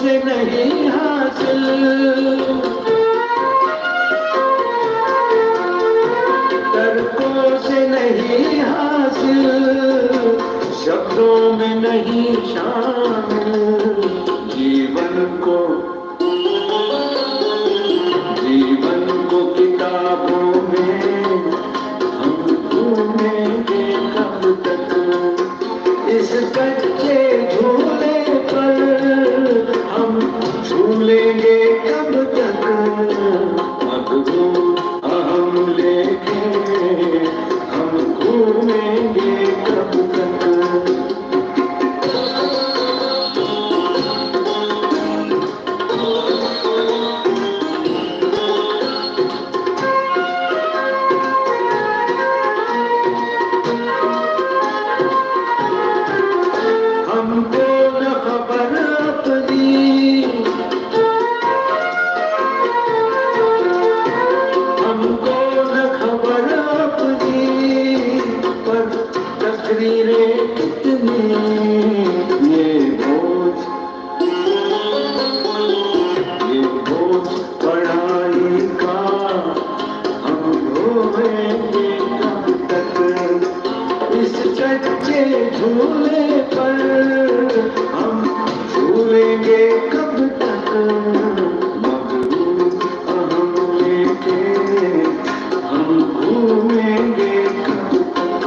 से नहीं हासिल, तर्कों से नहीं हासिल, शब्दों में नहीं शामिल, जीवन को किताबों में हम घूमेंगे कब तक, इस कच्चे झूले पर हम झूलेंगे कब तक, मगरूर अहम लेके हम घूमेंगे कब तक। झूले पर हम झूलेंगे कब तक, मगरूर अहम लेके हम घूमेंगे कब तक।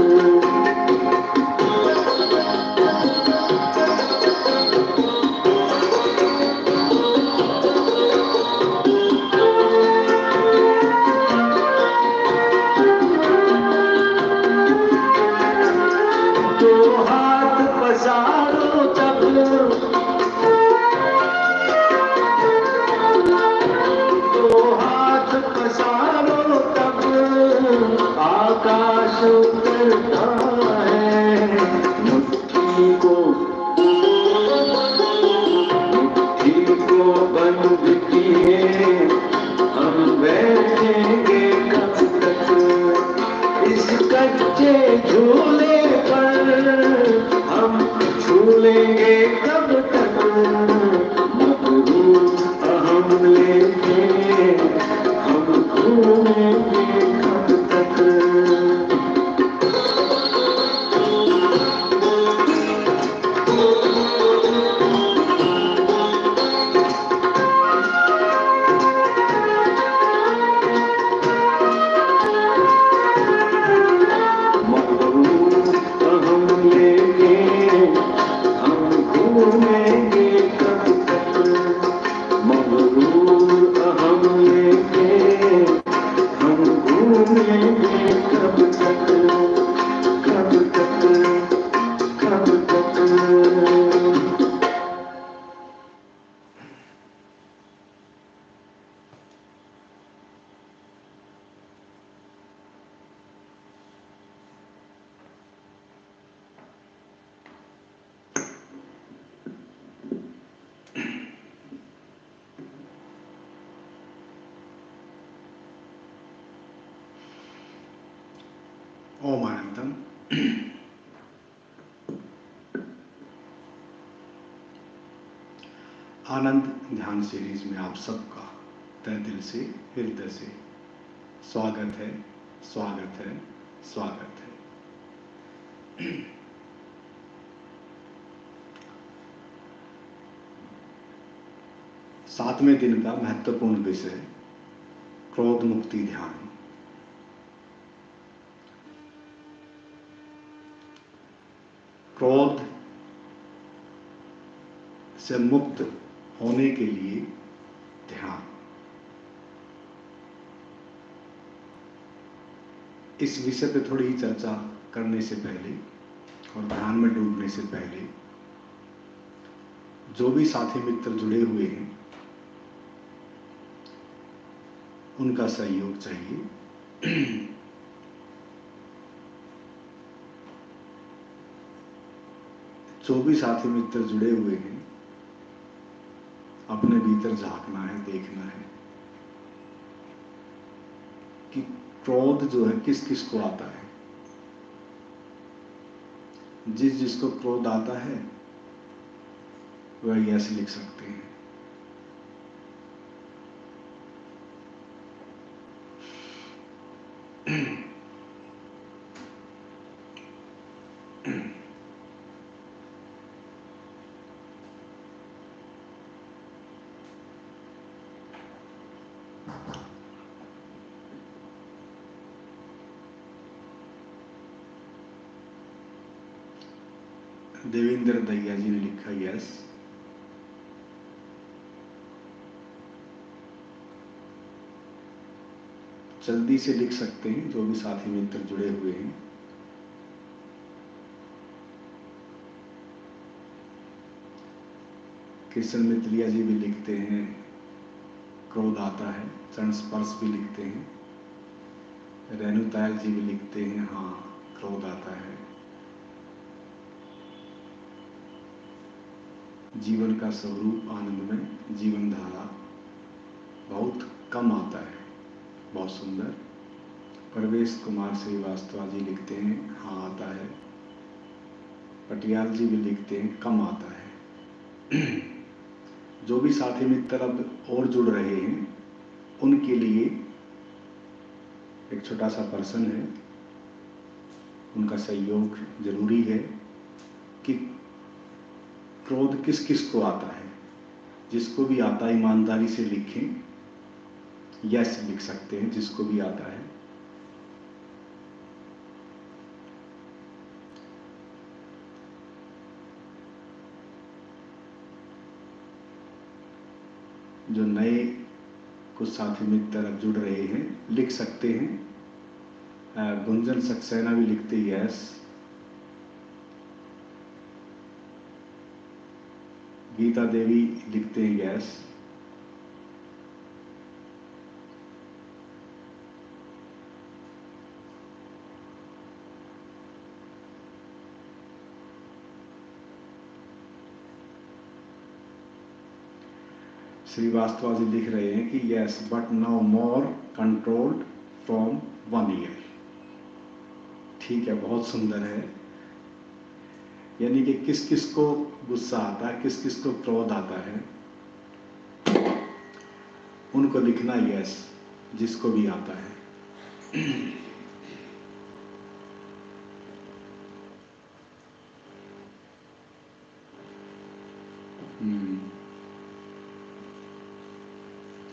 आकाश उतरता है मुट्ठी को बंद किए हम बैठेंगे कब तक, इस कच्चे झूले पर हम झूलेंगे कब तक, मगरूर अहम लेके हम घूमेंगे कब तक। ओम आनंदम। आनंद ध्यान सीरीज में आप सबका तहे दिल से, हृदय से स्वागत है, स्वागत है, स्वागत है। 7वें दिन का महत्वपूर्ण विषय क्रोध मुक्ति ध्यान। क्रोध से मुक्त होने के लिए ध्यान। इस विषय पे थोड़ी ही चर्चा करने से पहले और ध्यान में डूबने से पहले जो भी साथी मित्र जुड़े हुए हैं उनका सहयोग चाहिए। जो भी साथी मित्र जुड़े हुए हैं अपने भीतर झांकना है, देखना है कि क्रोध जो है किस किस को आता है। जिस जिसको क्रोध आता है वह ऐसे लिख सकते हैं, देवेंद्र दैया जी ने लिखा यस। जल्दी से लिख सकते हैं जो भी साथी मित्र जुड़े हुए हैं। कृष्ण मित्रिया जी भी लिखते हैं क्रोध आता है। चरण स्पर्श भी लिखते हैं। रेणुतायल जी भी लिखते हैं हाँ क्रोध आता है। जीवन का स्वरूप आनंद में जीवन धारा बहुत कम आता है। बहुत सुंदर। परवेश कुमार श्रीवास्तव जी लिखते हैं हाँ आता है। पटियाल जी भी लिखते हैं कम आता है। जो भी साथी मित्र अब और जुड़ रहे हैं उनके लिए एक छोटा सा प्रश्न है, उनका सहयोग जरूरी है कि क्रोध किस किस को आता है। जिसको भी आता है ईमानदारी से लिखें, यस लिख सकते हैं जिसको भी आता है। जो नए कुछ साथी मित्र अब जुड़ रहे हैं लिख सकते हैं। गुंजन सक्सेना भी लिखते यस। गीता देवी लिखते हैं यस। श्रीवास्तव जी लिख रहे हैं कि yes but now more controlled from 1 year. ठीक है, बहुत सुंदर है। यानी कि किस किस को गुस्सा आता है, किस किस को क्रोध आता है, उनको लिखना यस जिसको भी आता है।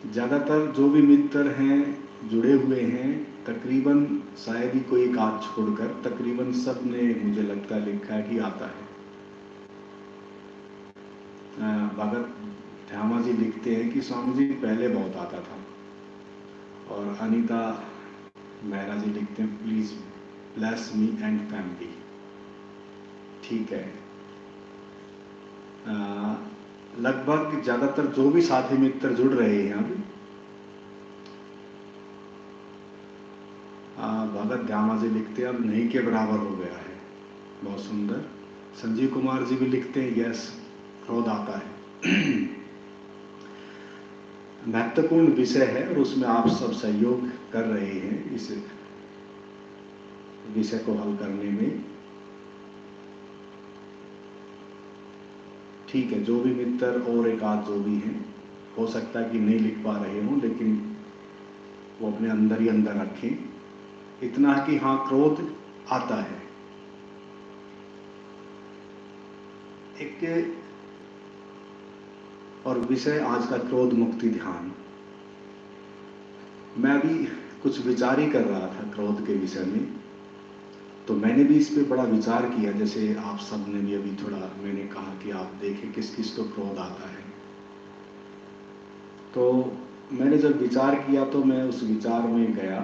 ज्यादातर जो भी मित्र हैं जुड़े हुए हैं तकरीबन शायद ही कोई एक आध छोड़कर तकरीबन सब ने मुझे लगता है लिखा है कि आता है। भगत ध्यामा जी लिखते हैं कि स्वामी जी पहले बहुत आता था। और अनीता मेहरा जी लिखते हैं please bless me and family. ठीक है। लगभग ज्यादातर जो भी साथी मित्र जुड़ रहे हैं अब भगत ध्यामा जी लिखते हैं अब नहीं के बराबर हो गया है। बहुत सुंदर। संजीव कुमार जी भी लिखते हैं यस क्रोध आता है। महत्वपूर्ण विषय है और उसमें आप सब सहयोग कर रहे हैं इस विषय को हल करने में। ठीक है, जो भी मित्र और एक आध जो भी हैं हो सकता है कि नहीं लिख पा रहे हों लेकिन वो अपने अंदर ही अंदर रखें। इतना है कि हाँ क्रोध आता है। एक और विषय आज का क्रोध मुक्ति ध्यान। मैं भी कुछ विचार ही कर रहा था क्रोध के विषय में, तो मैंने भी इस पे बड़ा विचार किया। जैसे आप सब ने भी अभी थोड़ा मैंने कहा कि आप देखें किस किस को क्रोध आता है। तो मैंने जब विचार किया तो मैं उस विचार में गया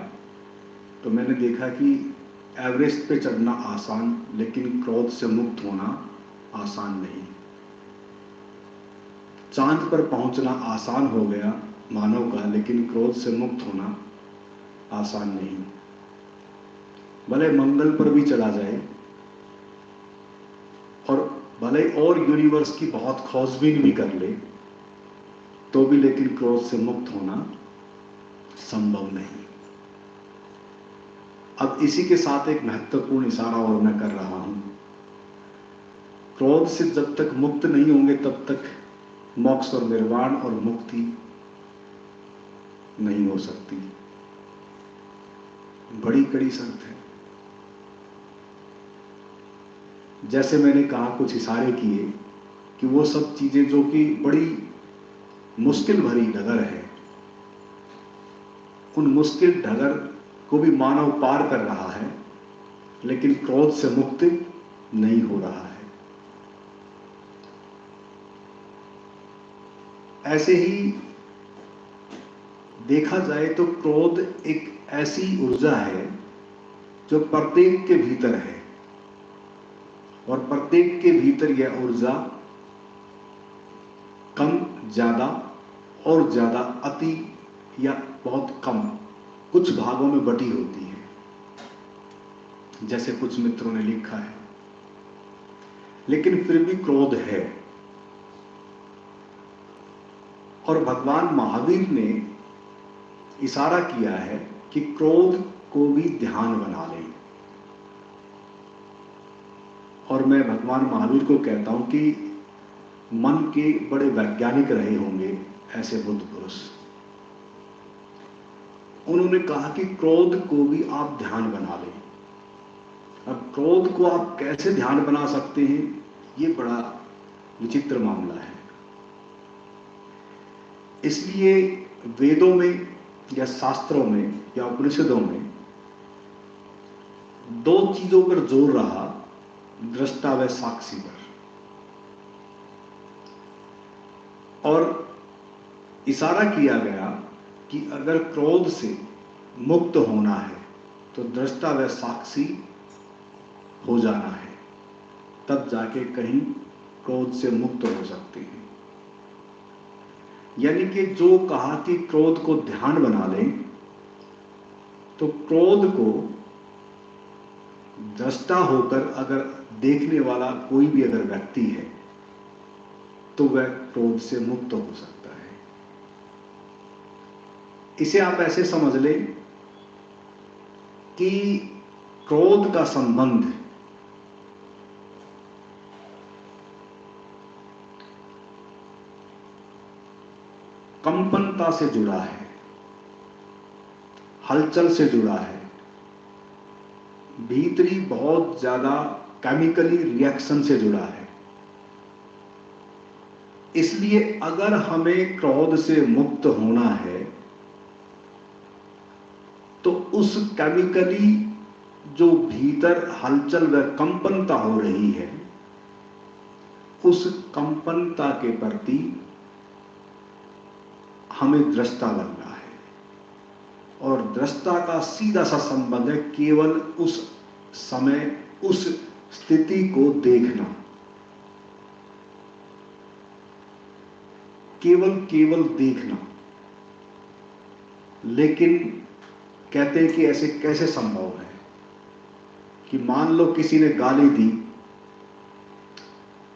तो मैंने देखा कि एवरेस्ट पे चढ़ना आसान लेकिन क्रोध से मुक्त होना आसान नहीं। चांद पर पहुंचना आसान हो गया मानव का लेकिन क्रोध से मुक्त होना आसान नहीं। भले मंगल पर भी चला जाए और भले और यूनिवर्स की बहुत खोजबीन भी कर ले तो भी लेकिन क्रोध से मुक्त होना संभव नहीं। अब इसी के साथ एक महत्वपूर्ण इशारा और मैं कर रहा हूं। क्रोध से जब तक मुक्त नहीं होंगे तब तक मोक्ष और निर्वाण और मुक्ति नहीं हो सकती। बड़ी कड़ी शर्त है। जैसे मैंने कहा कुछ इशारे किए कि वो सब चीजें जो कि बड़ी मुश्किल भरी डगर है, उन मुश्किल डगर को भी मानव पार कर रहा है लेकिन क्रोध से मुक्त नहीं हो रहा है। ऐसे ही देखा जाए तो क्रोध एक ऐसी ऊर्जा है जो प्रत्येक के भीतर है, और प्रत्येक के भीतर यह ऊर्जा कम, ज्यादा और ज्यादा, अति या बहुत कम कुछ भागों में बटी होती है, जैसे कुछ मित्रों ने लिखा है। लेकिन फिर भी क्रोध है, और भगवान महावीर ने इशारा किया है कि क्रोध को भी ध्यान बना लें। और मैं भगवान महावीर को कहता हूं कि मन के बड़े वैज्ञानिक रहे होंगे ऐसे बुद्ध पुरुष। उन्होंने कहा कि क्रोध को भी आप ध्यान बना लें। अब क्रोध को आप कैसे ध्यान बना सकते हैं, ये बड़ा विचित्र मामला है। इसलिए वेदों में या शास्त्रों में या उपनिषदों में दो चीजों पर जोर रहा, दृष्टा व साक्षी पर। और इशारा किया गया कि अगर क्रोध से मुक्त होना है तो दृष्टा व साक्षी हो जाना है, तब जाके कहीं क्रोध से मुक्त हो सकते हैं। यानी कि जो कहा कि क्रोध को ध्यान बना लें, तो क्रोध को दृष्टा होकर अगर देखने वाला कोई भी अगर व्यक्ति है तो वह क्रोध से मुक्त हो सकता है। इसे आप ऐसे समझ लें कि क्रोध का संबंध कंपनता से जुड़ा है, हलचल से जुड़ा है, भीतरी बहुत ज्यादा केमिकली रिएक्शन से जुड़ा है। इसलिए अगर हमें क्रोध से मुक्त होना है तो उस केमिकली जो भीतर हलचल व कंपनता हो रही है, उस कंपनता के प्रति हमें दृष्टा बनना है। और दृष्टा का सीधा सा संबंध है केवल उस समय, उस स्थिति को देखना, केवल देखना। लेकिन कहते हैं कि ऐसे कैसे संभव है कि मान लो किसी ने गाली दी,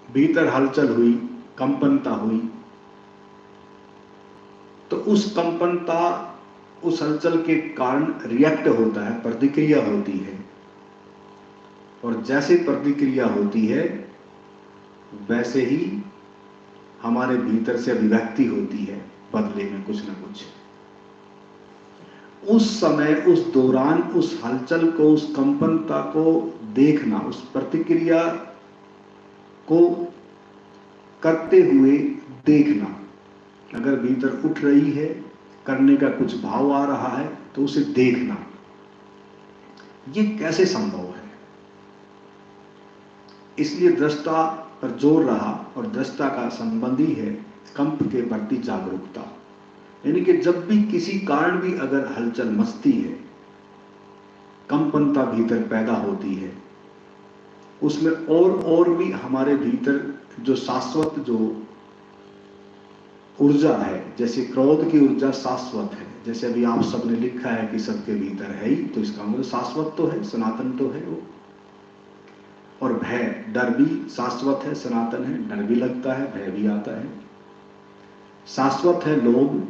भीतर हलचल हुई, कंपनता हुई, तो उस कंपनता, उस हलचल के कारण रिएक्ट होता है, प्रतिक्रिया होती है, और जैसे प्रतिक्रिया होती है वैसे ही हमारे भीतर से अभिव्यक्ति होती है बदले में कुछ ना कुछ। उस समय, उस दौरान, उस हलचल को, उस कंपनता को देखना, उस प्रतिक्रिया को करते हुए देखना। अगर भीतर उठ रही है, करने का कुछ भाव आ रहा है, तो उसे देखना। ये कैसे संभव है? इसलिए दृष्टा पर जोर रहा, और दृष्टा का संबंधी है कंप के प्रति जागरूकता। यानी कि जब भी किसी कारण भी अगर हलचल मचती है, कंपनता भीतर पैदा होती है, उसमें और भी हमारे भीतर जो शाश्वत जो ऊर्जा है, जैसे क्रोध की ऊर्जा शाश्वत है, जैसे अभी आप सबने लिखा है कि सबके भीतर है ही, तो इसका मतलब शाश्वत तो है, सनातन तो है वो। और भय, डर भी शाश्वत है, सनातन है, डर भी लगता है, भय भी आता है। शाश्वत है लोभ,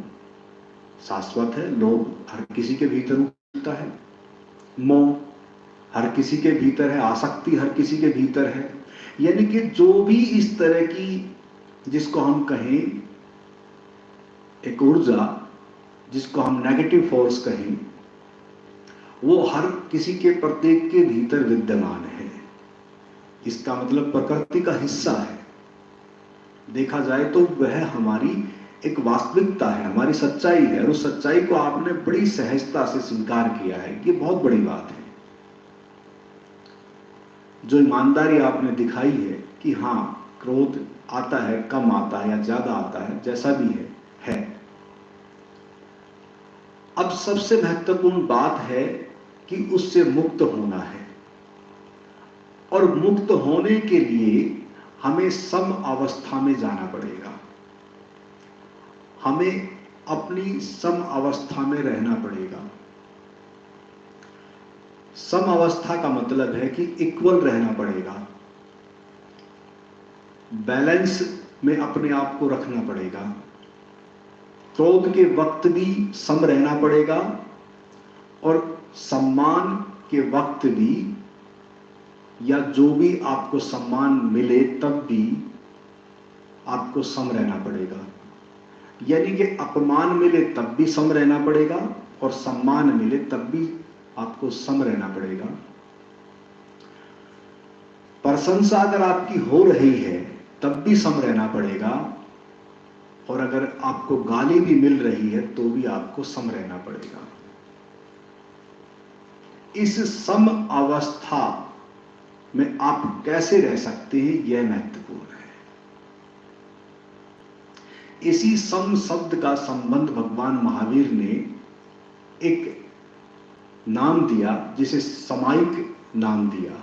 शाश्वत है लोभ, हर किसी के भीतर उठता है। मोह हर किसी के भीतर है, आसक्ति हर किसी के भीतर है। यानी कि जो भी इस तरह की, जिसको हम कहें एक ऊर्जा, जिसको हम नेगेटिव फोर्स कहें, वो हर किसी के प्रत्येक के भीतर विद्यमान है। इसका मतलब प्रकृति का हिस्सा है। देखा जाए तो वह हमारी एक वास्तविकता है, हमारी सच्चाई है, और उस सच्चाई को आपने बड़ी सहजता से स्वीकार किया है। ये बहुत बड़ी बात है। जो ईमानदारी आपने दिखाई है कि हाँ, क्रोध आता है, कम आता है या ज्यादा आता है, जैसा भी है। अब सबसे महत्वपूर्ण बात है कि उससे मुक्त होना है, और मुक्त होने के लिए हमें सम अवस्था में जाना पड़ेगा। हमें अपनी सम अवस्था में रहना पड़ेगा। सम अवस्था का मतलब है कि इक्वल रहना पड़ेगा, बैलेंस में अपने आप को रखना पड़ेगा। क्रोध के वक्त भी सम रहना पड़ेगा, और सम्मान के वक्त भी, या जो भी आपको सम्मान मिले तब भी आपको सम रहना पड़ेगा। यानी कि अपमान मिले तब भी सम रहना पड़ेगा, और सम्मान मिले तब भी आपको सम रहना पड़ेगा। प्रशंसा अगर आपकी हो रही है तब भी सम रहना पड़ेगा, और अगर आपको गाली भी मिल रही है तो भी आपको सम रहना पड़ेगा। इस सम अवस्था में आप कैसे रह सकते हैं, यह महत्वपूर्ण है। इसी सम शब्द का संबंध भगवान महावीर ने एक नाम दिया, जिसे समायिक नाम दिया।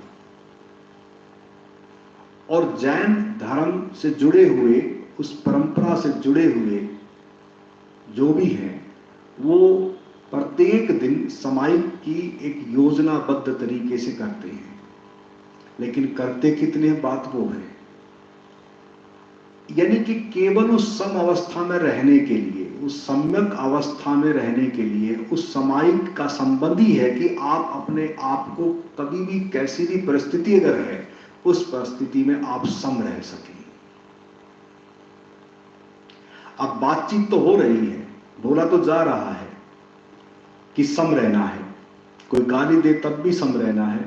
और जैन धर्म से जुड़े हुए, उस परंपरा से जुड़े हुए जो भी हैं, वो प्रत्येक दिन समायिक की एक योजनाबद्ध तरीके से करते हैं। लेकिन करते कितने, बात वो है। यानी कि केवल उस सम अवस्था में रहने के लिए, उस सम्यक अवस्था में रहने के लिए, उस समायिक का संबंध ही है कि आप अपने आप को कभी भी, कैसी भी परिस्थिति अगर है, उस परिस्थिति में आप सम रह सकें। अब बातचीत तो हो रही है, बोला तो जा रहा है कि सम रहना है। कोई गाली दे तब भी सम रहना है,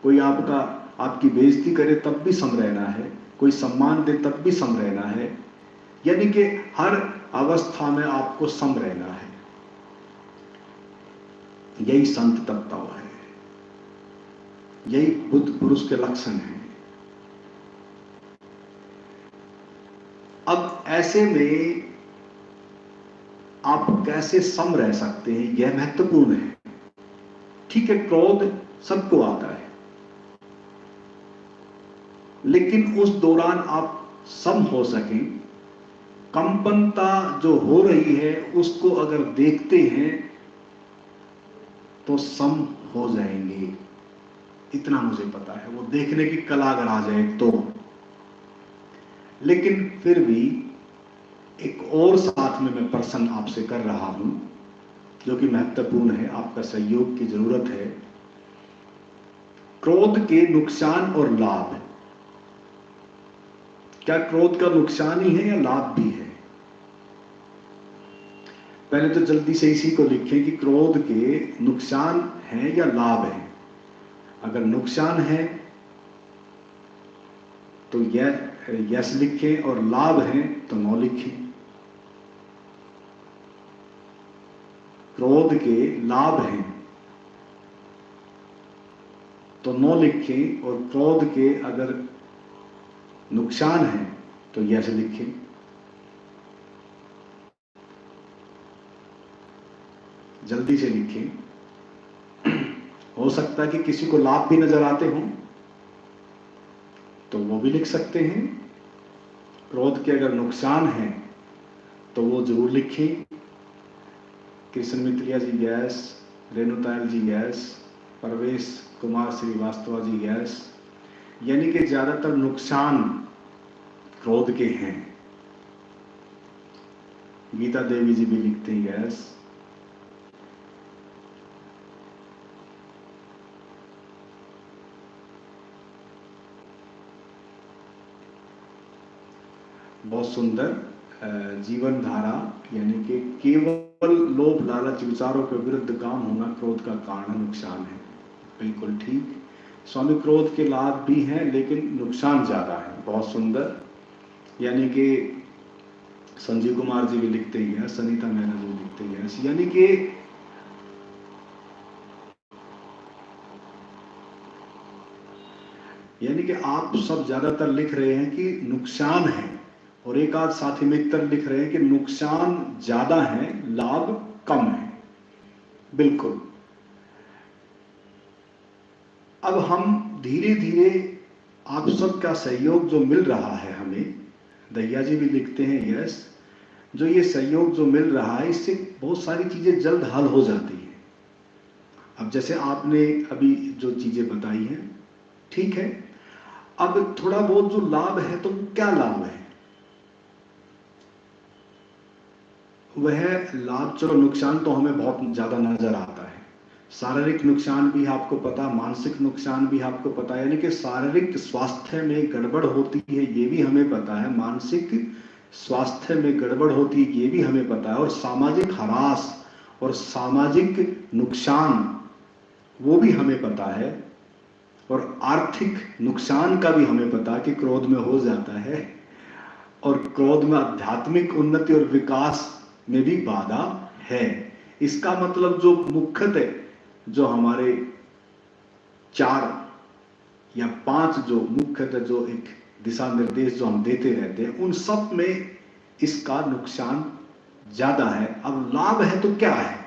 कोई आपकी बेइज्जती करे तब भी सम रहना है, कोई सम्मान दे तब भी सम रहना है। यानी कि हर अवस्था में आपको सम रहना है। यही संत तत्व है, यही बुद्ध पुरुष के लक्षण हैं। अब ऐसे में आप कैसे सम रह सकते हैं, यह महत्वपूर्ण है। ठीक है, क्रोध सबको आता है, लेकिन उस दौरान आप सम हो सकें। कंपनता जो हो रही है उसको अगर देखते हैं तो सम हो जाएंगे, इतना मुझे पता है। वो देखने की कला अगर आ जाए तो। लेकिन फिर भी एक और साथ में मैं प्रश्न आपसे कर रहा हूं, जो कि महत्वपूर्ण है, आपका सहयोग की जरूरत है। क्रोध के नुकसान और लाभ, क्या क्रोध का नुकसान ही है या लाभ भी है? पहले तो जल्दी से इसी को लिखें कि क्रोध के नुकसान हैं या लाभ है। अगर नुकसान है तो यस लिखें, और लाभ है तो नो लिखें। क्रोध के लाभ हैं तो नो लिखें, और क्रोध के अगर नुकसान है तो यस लिखें। जल्दी से लिखें। हो सकता है कि किसी को लाभ भी नजर आते हों, तो वो भी लिख सकते हैं। क्रोध के अगर नुकसान हैं तो वो जरूर लिखें। कृष्ण मित्रिया जी गैस, रेणुतायल जी गैस, परवेश कुमार श्रीवास्तव जी गैस। यानी कि ज्यादातर नुकसान क्रोध के हैं। गीता देवी जी भी लिखते हैं गैस। बहुत सुंदर। जीवन धारा, यानी कि केवल लोभ लालच विचारों के विरुद्ध काम होना क्रोध का कारण नुकसान है। बिल्कुल ठीक। स्वामी क्रोध के लाभ भी हैं लेकिन नुकसान ज्यादा है। बहुत सुंदर। यानी कि संजीव कुमार जी भी लिखते हैं, सनीता मेहरा जी लिखते हैं। यानी कि यानी कि आप सब ज्यादातर लिख रहे हैं कि नुकसान है, और एक आध साथी मित्र लिख रहे हैं कि नुकसान ज्यादा है, लाभ कम है। बिल्कुल। अब हम धीरे धीरे आप सबका सहयोग जो मिल रहा है हमें, दैया जी भी लिखते हैं यस, जो ये सहयोग जो मिल रहा है इससे बहुत सारी चीजें जल्द हल हो जाती हैं। अब जैसे आपने अभी जो चीजें बताई हैं ठीक है, अब थोड़ा बहुत जो लाभ है तो क्या लाभ है, वह लाभ, चलो नुकसान तो हमें बहुत ज्यादा नजर आता है, शारीरिक नुकसान भी आपको पता, मानसिक नुकसान भी आपको पता है, यानी कि शारीरिक स्वास्थ्य में गड़बड़ होती है ये भी हमें पता है, मानसिक स्वास्थ्य में गड़बड़ होती है ये भी हमें पता है, और सामाजिक ह्रास और सामाजिक नुकसान वो भी हमें पता है, और आर्थिक नुकसान का भी हमें पता है कि क्रोध में हो जाता है, और क्रोध में आध्यात्मिक उन्नति और विकास में भी बाधा है। इसका मतलब जो मुख्यतः जो हमारे 4 या 5 जो मुख्यतः जो एक दिशा निर्देश जो हम देते रहते हैं, उन सब में इसका नुकसान ज्यादा है। अब लाभ है तो क्या है,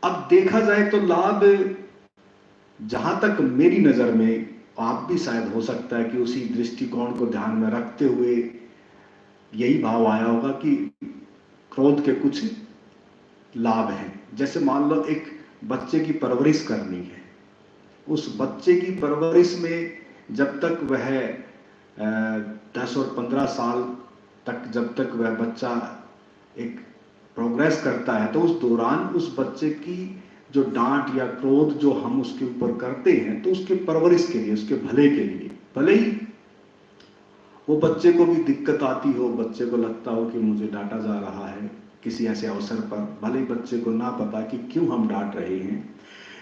अब देखा जाए तो लाभ जहां तक मेरी नजर में, आप भी शायद हो सकता है कि उसी दृष्टिकोण को ध्यान में रखते हुए यही भाव आया होगा कि क्रोध के कुछ लाभ हैं। जैसे मान लो एक बच्चे की परवरिश करनी है, उस बच्चे की परवरिश में जब तक वह 10 और 15 साल तक जब तक वह बच्चा एक प्रोग्रेस करता है, तो उस दौरान उस बच्चे की जो डांट या क्रोध जो हम उसके ऊपर करते हैं, तो उसके परवरिश के लिए, उसके भले के लिए, भले ही वो बच्चे को भी दिक्कत आती हो, बच्चे को लगता हो कि मुझे डांटा जा रहा है किसी ऐसे अवसर पर, भले ही बच्चे को ना पता कि क्यों हम डांट रहे हैं,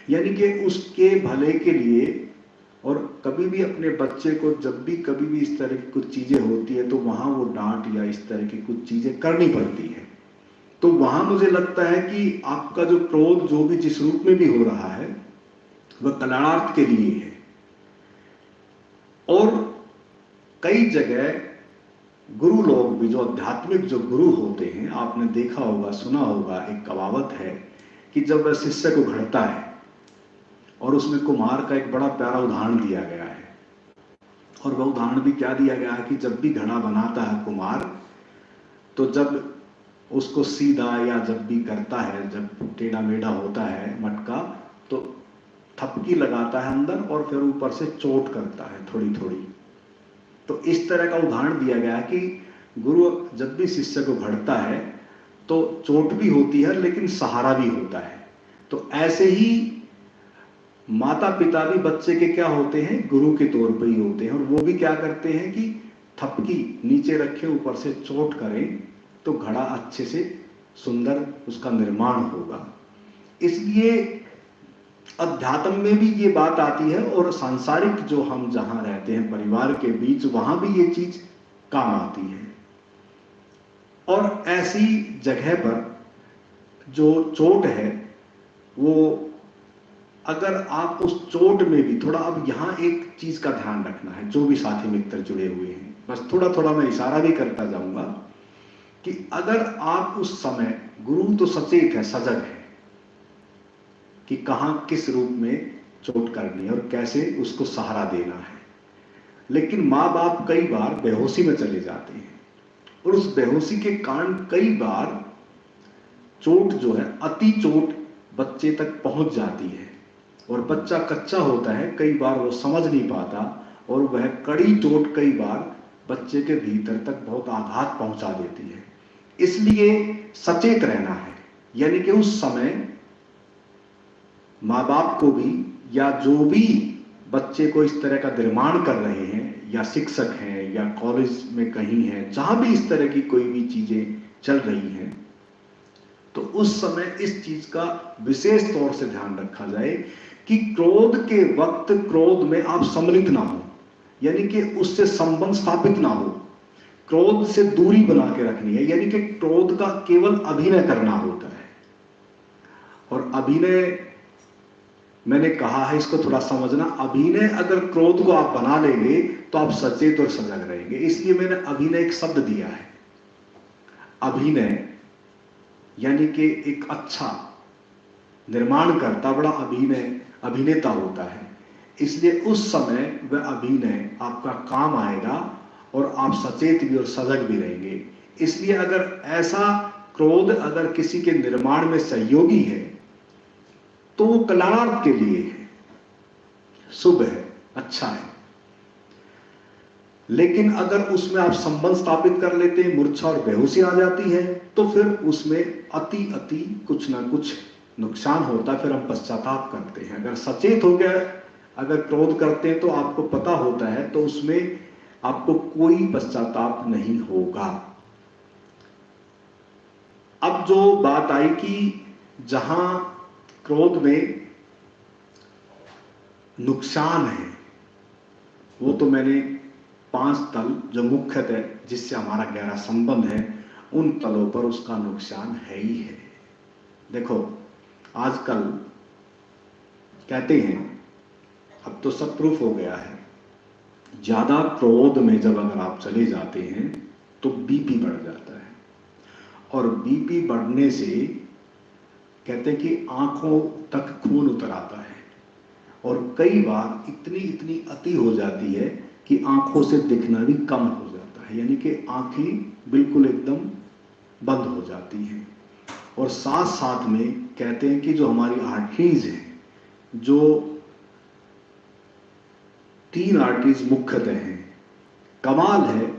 यानी कि उसके भले के लिए। और कभी भी अपने बच्चे को जब भी कभी भी इस तरह की कुछ चीजें होती है तो वहां वो डांट या इस तरह की कुछ चीजें करनी पड़ती है, तो वहां मुझे लगता है कि आपका जो क्रोध जो भी जिस रूप में भी हो रहा है वह कल्याणार्थ के लिए है। और कई जगह गुरु लोग भी, जो आध्यात्मिक जो गुरु होते हैं, आपने देखा होगा सुना होगा, एक कहावत है कि जब वह शिष्य को घड़ता है, और उसमें कुम्हार का एक बड़ा प्यारा उदाहरण दिया गया है, और वह उदाहरण भी क्या दिया गया है कि जब भी घड़ा बनाता है कुम्हार, तो जब उसको सीधा या जब भी करता है, जब टेढ़ा मेढ़ा होता है मटका, तो थपकी लगाता है अंदर और फिर ऊपर से चोट करता है थोड़ी थोड़ी। तो इस तरह का उदाहरण दिया गया है कि गुरु जब भी शिष्य को घड़ता है तो चोट भी होती है लेकिन सहारा भी होता है। तो ऐसे ही माता पिता भी बच्चे के क्या होते हैं, गुरु के तौर पर ही होते हैं, और वो भी क्या करते हैं कि थपकी नीचे रखे ऊपर से चोट करें तो घड़ा अच्छे से सुंदर उसका निर्माण होगा। इसलिए अध्यात्म में भी ये बात आती है, और सांसारिक जो हम जहां रहते हैं परिवार के बीच, वहां भी ये चीज काम आती है। और ऐसी जगह पर जो चोट है, वो अगर आप उस चोट में भी थोड़ा, अब यहां एक चीज का ध्यान रखना है, जो भी साथी मित्र जुड़े हुए हैं, बस थोड़ा थोड़ा मैं इशारा भी करता जाऊंगा कि अगर आप उस समय, गुरु तो सचेत है, सजग है कि कहां किस रूप में चोट करनी है और कैसे उसको सहारा देना है, लेकिन माँ बाप कई बार बेहोशी में चले जाते हैं, और उस बेहोशी के कारण कई बार चोट जो है, अति चोट बच्चे तक पहुंच जाती है, और बच्चा कच्चा होता है, कई बार वो समझ नहीं पाता, और वह कड़ी चोट कई बार बच्चे के भीतर तक बहुत आघात पहुंचा देती है। इसलिए सचेत रहना है, यानी कि उस समय माँ बाप को भी, या जो भी बच्चे को इस तरह का निर्माण कर रहे हैं, या शिक्षक हैं या कॉलेज में कहीं हैं, जहां भी इस तरह की कोई भी चीजें चल रही हैं, तो उस समय इस चीज का विशेष तौर से ध्यान रखा जाए कि क्रोध के वक्त क्रोध में आप सम्मिलित ना हो, यानी कि उससे संबंध स्थापित ना हो, क्रोध से दूरी बना के रखनी है, यानी कि क्रोध का केवल अभिनय करना होता है। और अभिनय मैंने कहा है इसको थोड़ा समझना, अभिनय अगर क्रोध को आप बना लेंगे तो आप सचेत और सजग रहेंगे। इसलिए मैंने अभिनय एक शब्द दिया है। अभिनय यानी कि एक अच्छा निर्माण करता बड़ा अभिनेता होता है, इसलिए उस समय वह अभिनय आपका काम आएगा और आप सचेत भी और सजग भी रहेंगे। इसलिए अगर ऐसा क्रोध अगर किसी के निर्माण में सहयोगी है तो वो कल्याणार्थ के लिए है, शुभ है, अच्छा है। लेकिन अगर उसमें आप संबंध स्थापित कर लेते हैं, मूर्छा और बेहोशी आ जाती है, तो फिर उसमें अति कुछ ना कुछ नुकसान होता है, फिर हम पश्चाताप करते हैं। अगर सचेत हो गया अगर क्रोध करते हैं तो आपको पता होता है, तो उसमें आपको कोई पश्चाताप नहीं होगा। अब जो बात आई कि जहां क्रोध में नुकसान है, वो तो मैंने 5 तल जो मुख्यतः जिससे हमारा गहरा संबंध है, उन तलों पर उसका नुकसान है ही है। देखो आजकल कहते हैं, अब तो सब प्रूफ हो गया है, ज्यादा क्रोध में जब अगर आप चले जाते हैं तो बीपी बढ़ जाता है, और बीपी बढ़ने से कहते हैं कि आंखों तक खून उतर आता है, और कई बार इतनी अति हो जाती है कि आंखों से दिखना भी कम हो जाता है, यानी कि आंखें बिल्कुल एकदम बंद हो जाती हैं। और साथ साथ में कहते हैं कि जो हमारी आर्टरीज हैं, जो 3 आर्टरीज मुख्यतः हैं, कमाल है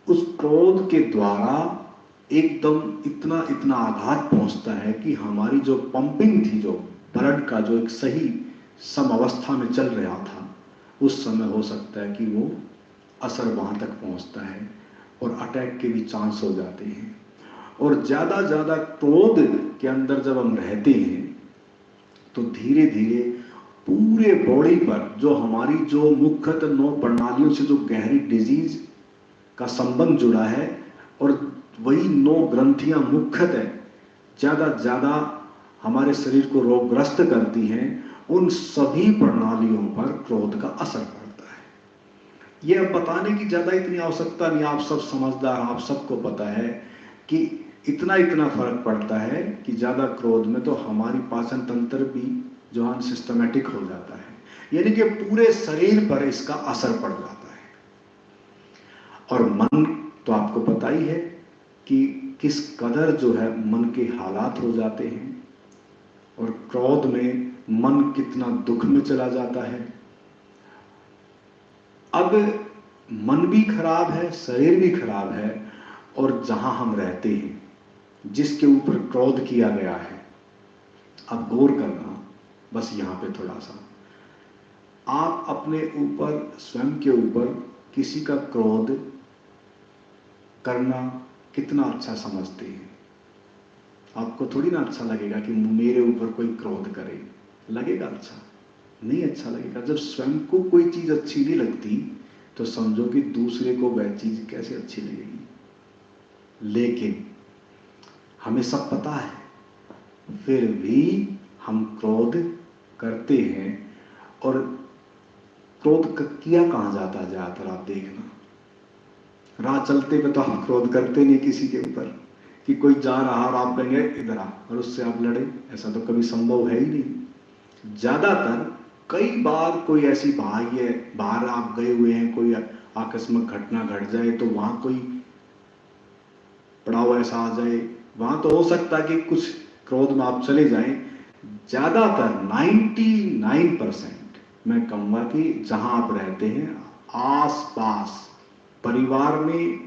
उस क्रोध के द्वारा एकदम इतना आघात पहुंचता है कि हमारी जो पंपिंग थी, जो ब्लड का जो एक सही सम अवस्था में चल रहा था, उस समय हो सकता है कि वो असर वहां तक पहुंचता है और अटैक के भी चांस हो जाते हैं। और ज्यादा क्रोध के अंदर जब हम रहते हैं तो धीरे धीरे पूरे बॉडी पर जो हमारी जो मुख्यतः 9 प्रणालियों से जो गहरी डिजीज का संबंध जुड़ा है, और वही 9 ग्रंथियां मुख्यतः ज्यादा हमारे शरीर को रोगग्रस्त करती हैं, उन सभी प्रणालियों पर क्रोध का असर पड़ता है। यह बताने की ज्यादा इतनी आवश्यकता नहीं, आप सब समझदार, आप सबको पता है कि इतना फर्क पड़ता है कि ज्यादा क्रोध में तो हमारी पाचन तंत्र भी जो है सिस्टमेटिक हो जाता है, यानी कि पूरे शरीर पर इसका असर पड़ जाता है। और मन तो आपको पता ही है कि किस कदर जो है मन के हालात हो जाते हैं, और क्रोध में मन कितना दुख में चला जाता है। अब मन भी खराब है, शरीर भी खराब है, और जहां हम रहते हैं जिसके ऊपर क्रोध किया गया है, अब गौर करना बस यहां पे थोड़ा सा, आप अपने ऊपर स्वयं के ऊपर किसी का क्रोध करना कितना अच्छा समझते हैं। आपको थोड़ी ना अच्छा लगेगा कि मेरे ऊपर कोई क्रोध करे, लगेगा अच्छा? नहीं अच्छा लगेगा। जब स्वयं को कोई चीज अच्छी नहीं लगती तो समझो कि दूसरे को वह चीज कैसे अच्छी लगेगी। लेकिन हमें सब पता है, फिर भी हम क्रोध करते हैं, और क्रोध किया कहां जाता है ज्यादातर आप देखना, राह चलते पे तो हम क्रोध करते नहीं किसी के ऊपर, कि कोई जा रहा और आप कहेंगे इधर आ और उससे आप लड़े, ऐसा तो कभी संभव है ही नहीं। ज्यादातर कई बार कोई ऐसी बाहर आप गए हुए हैं, कोई आकस्मिक घटना घट जाए तो वहां कोई पड़ाव ऐसा आ जाए, वहां तो हो सकता है कि कुछ क्रोध में आप चले जाएं। ज्यादातर 99% मैं कहूंगा कि जहां आप रहते हैं आस पास परिवार में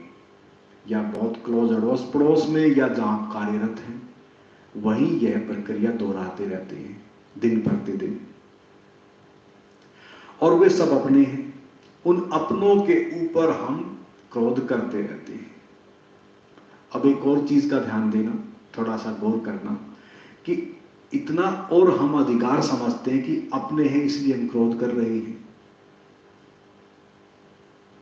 या बहुत क्लोज अड़ोस पड़ोस में या जहां कार्यरत हैं, वहीं यह प्रक्रिया दोहराते रहते हैं दिन प्रतिदिन, और वे सब अपने हैं। उन अपनों के ऊपर हम क्रोध करते रहते हैं। अब एक और चीज का ध्यान देना, थोड़ा सा गौर करना, कि इतना और हम अधिकार समझते हैं कि अपने हैं इसलिए हम क्रोध कर रहे हैं।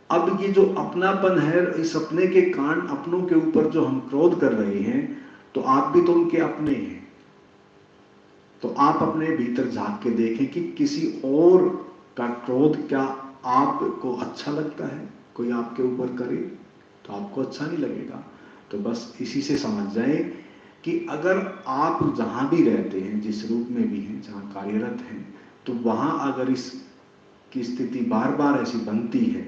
अब ये जो अपनापन है, इस अपने के कारण अपनों के ऊपर जो हम क्रोध कर रहे हैं, तो आप भी तो उनके अपने हैं। तो आप अपने भीतर झांक के देखें कि किसी और का क्रोध क्या आपको अच्छा लगता है? कोई आपके ऊपर करे तो आपको अच्छा नहीं लगेगा। तो बस इसी से समझ जाए कि अगर आप जहां भी रहते हैं, जिस रूप में भी हैं, जहां कार्यरत हैं, तो वहां अगर इस की स्थिति बार बार ऐसी बनती है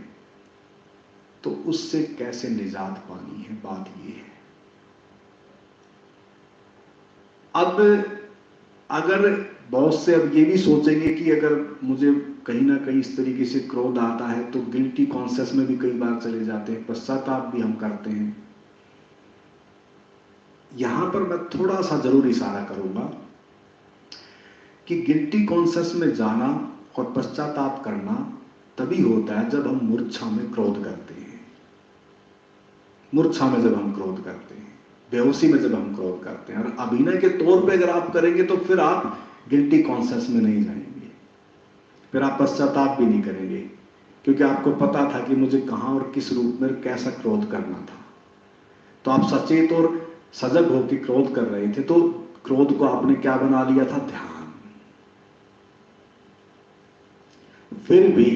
तो उससे कैसे निजात पानी है, बात ये है। अब अगर बहुत से अब ये भी सोचेंगे कि अगर मुझे कहीं ना कहीं इस तरीके से क्रोध आता है तो गिल्टी कॉन्शियस में भी कई बार चले जाते हैं, पश्चाताप भी हम करते हैं। यहां पर मैं थोड़ा सा जरूर इशारा करूंगा कि गिल्टी कॉन्शियस में जाना और पश्चाताप करना तभी होता है जब हम मूर्छा में क्रोध करते हैं। मूर्छा में जब हम क्रोध करते हैं, बेहोशी में जब हम क्रोध करते हैं, और अभिनय के तौर पे अगर आप करेंगे तो फिर आप गिल्टी कॉन्शियस में नहीं जाएंगे, फिर आप पश्चाताप भी नहीं करेंगे, क्योंकि आपको पता था कि मुझे कहां और किस रूप में कैसा क्रोध करना था। तो आप सचेत और सजग होकर क्रोध कर रहे थे, तो क्रोध को आपने क्या बना लिया था? ध्यान। फिर भी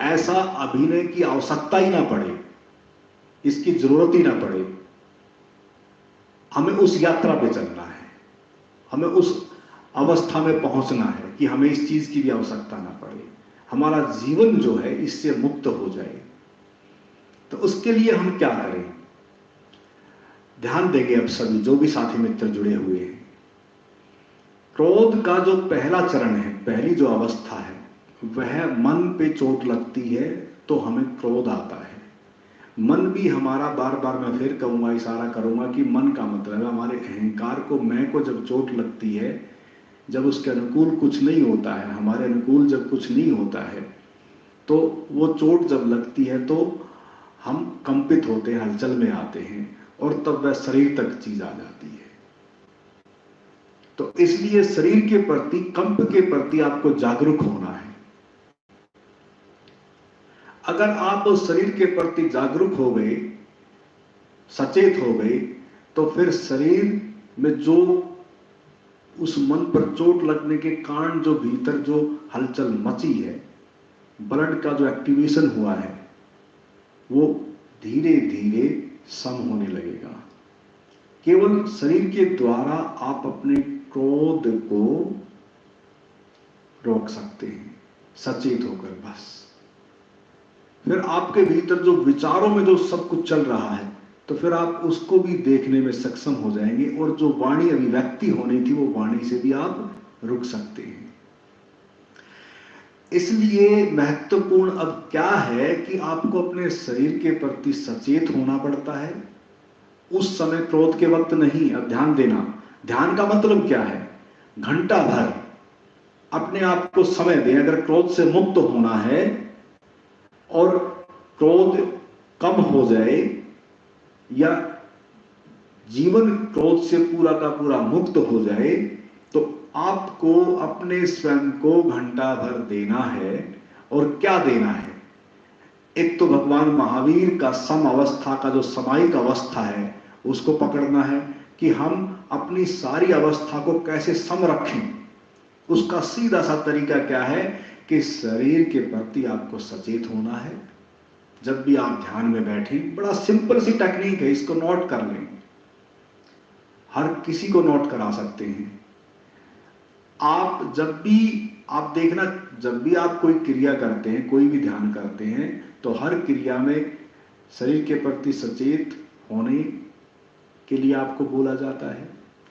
ऐसा अभिनय की आवश्यकता ही ना पड़े, इसकी जरूरत ही ना पड़े, हमें उस यात्रा पे चलना है, हमें उस अवस्था में पहुंचना है कि हमें इस चीज की भी आवश्यकता ना पड़े, हमारा जीवन जो है इससे मुक्त हो जाए। तो उसके लिए हम क्या करें? ध्यान देंगे अब सभी जो भी साथी मित्र जुड़े हुए हैं। क्रोध का जो पहला चरण है, पहली जो अवस्था है, वह मन पे चोट लगती है तो हमें क्रोध आता है। मन भी हमारा, बार बार मैं फिर कहूंगा, इशारा करूंगा कि मन का मतलब है हमारे अहंकार को, मैं को जब चोट लगती है, जब उसके अनुकूल कुछ नहीं होता है, हमारे अनुकूल जब कुछ नहीं होता है, तो वो चोट जब लगती है तो हम कंपित होते हैं, हलचल में आते हैं, और तब वह शरीर तक चीज आ जाती है। तो इसलिए शरीर के प्रति, कंप के प्रति आपको जागरूक होना है। अगर आप उस शरीर के प्रति जागरूक हो गए, सचेत हो गए, तो फिर शरीर में जो उस मन पर चोट लगने के कारण जो भीतर जो हलचल मची है, ब्लड का जो एक्टिवेशन हुआ है, वो धीरे धीरे सम होने लगेगा। केवल शरीर के द्वारा आप अपने क्रोध को रोक सकते हैं, सचेत होकर बस। फिर आपके भीतर जो विचारों में जो सब कुछ चल रहा है, तो फिर आप उसको भी देखने में सक्षम हो जाएंगे, और जो वाणी अभिव्यक्ति होनी थी वो वाणी से भी आप रुक सकते हैं। इसलिए महत्वपूर्ण अब क्या है कि आपको अपने शरीर के प्रति सचेत होना पड़ता है। उस समय क्रोध के वक्त नहीं। अब ध्यान देना, ध्यान का मतलब क्या है? घंटा भर अपने आप को समय दें। अगर क्रोध से मुक्त होना है और क्रोध कम हो जाए, या जीवन क्रोध से पूरा का पूरा मुक्त हो जाए, तो आपको अपने स्वयं को घंटा भर देना है। और क्या देना है? एक तो भगवान महावीर का सम अवस्था का जो समायिक अवस्था है, उसको पकड़ना है कि हम अपनी सारी अवस्था को कैसे सम रखें। उसका सीधा सा तरीका क्या है कि शरीर के प्रति आपको सचेत होना है। जब भी आप ध्यान में बैठें, बड़ा सिंपल सी टेक्निक है, इसको नोट कर लें, हर किसी को नोट करा सकते हैं। आप जब भी, आप देखना, जब भी आप कोई क्रिया करते हैं, कोई भी ध्यान करते हैं, तो हर क्रिया में शरीर के प्रति सचेत होने के लिए आपको बोला जाता है।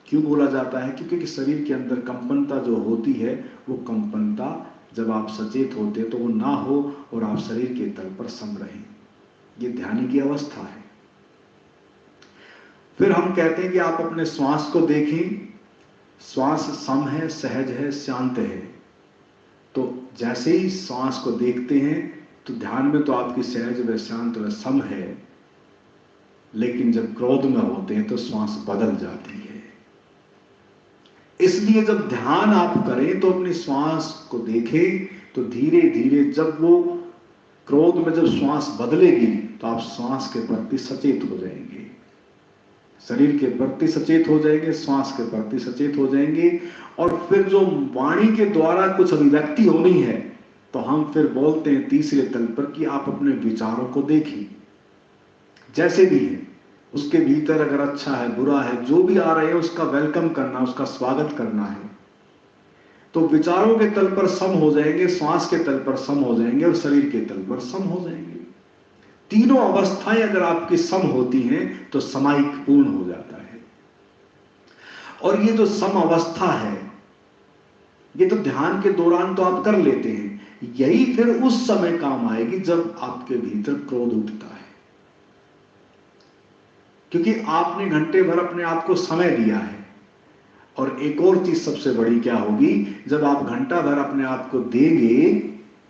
क्यों बोला जाता है? क्योंकि शरीर के अंदर कंपनता जो होती है, वो कंपनता जब आप सचेत होते हैं तो वो ना हो, और आप शरीर के तल पर सम रहें। ये ध्यान की अवस्था है। फिर हम कहते हैं कि आप अपने श्वास को देखें। श्वास सम है, सहज है, शांत है। तो जैसे ही श्वास को देखते हैं तो ध्यान में तो आपकी सहज व शांत व सम है, लेकिन जब क्रोध में होते हैं तो श्वास बदल जाती है। इसलिए जब ध्यान आप करें तो अपनी श्वास को देखें, तो धीरे धीरे जब वो क्रोध में जब श्वास बदलेगी तो आप श्वास के प्रति सचेत हो जाएंगे। शरीर के प्रति सचेत हो जाएंगे, श्वास के प्रति सचेत हो जाएंगे, और फिर जो वाणी के द्वारा कुछ अभिव्यक्ति होनी है तो हम फिर बोलते हैं तीसरे तल पर कि आप अपने विचारों को देखिए जैसे भी है, उसके भीतर अगर अच्छा है बुरा है जो भी आ रहे हैं उसका वेलकम करना, उसका स्वागत करना है। तो विचारों के तल पर सम हो जाएंगे, श्वास के तल पर सम हो जाएंगे और शरीर के तल पर सम हो जाएंगे। तीनों अवस्थाएं अगर आपकी सम होती हैं तो समाइक पूर्ण हो जाता है। और ये जो सम अवस्था है ये तो ध्यान के दौरान तो आप कर लेते हैं, यही फिर उस समय काम आएगी जब आपके भीतर क्रोध उठता है, क्योंकि आपने घंटे भर अपने आप को समय दिया है। और एक और चीज सबसे बड़ी क्या होगी, जब आप घंटा भर अपने आप को देंगे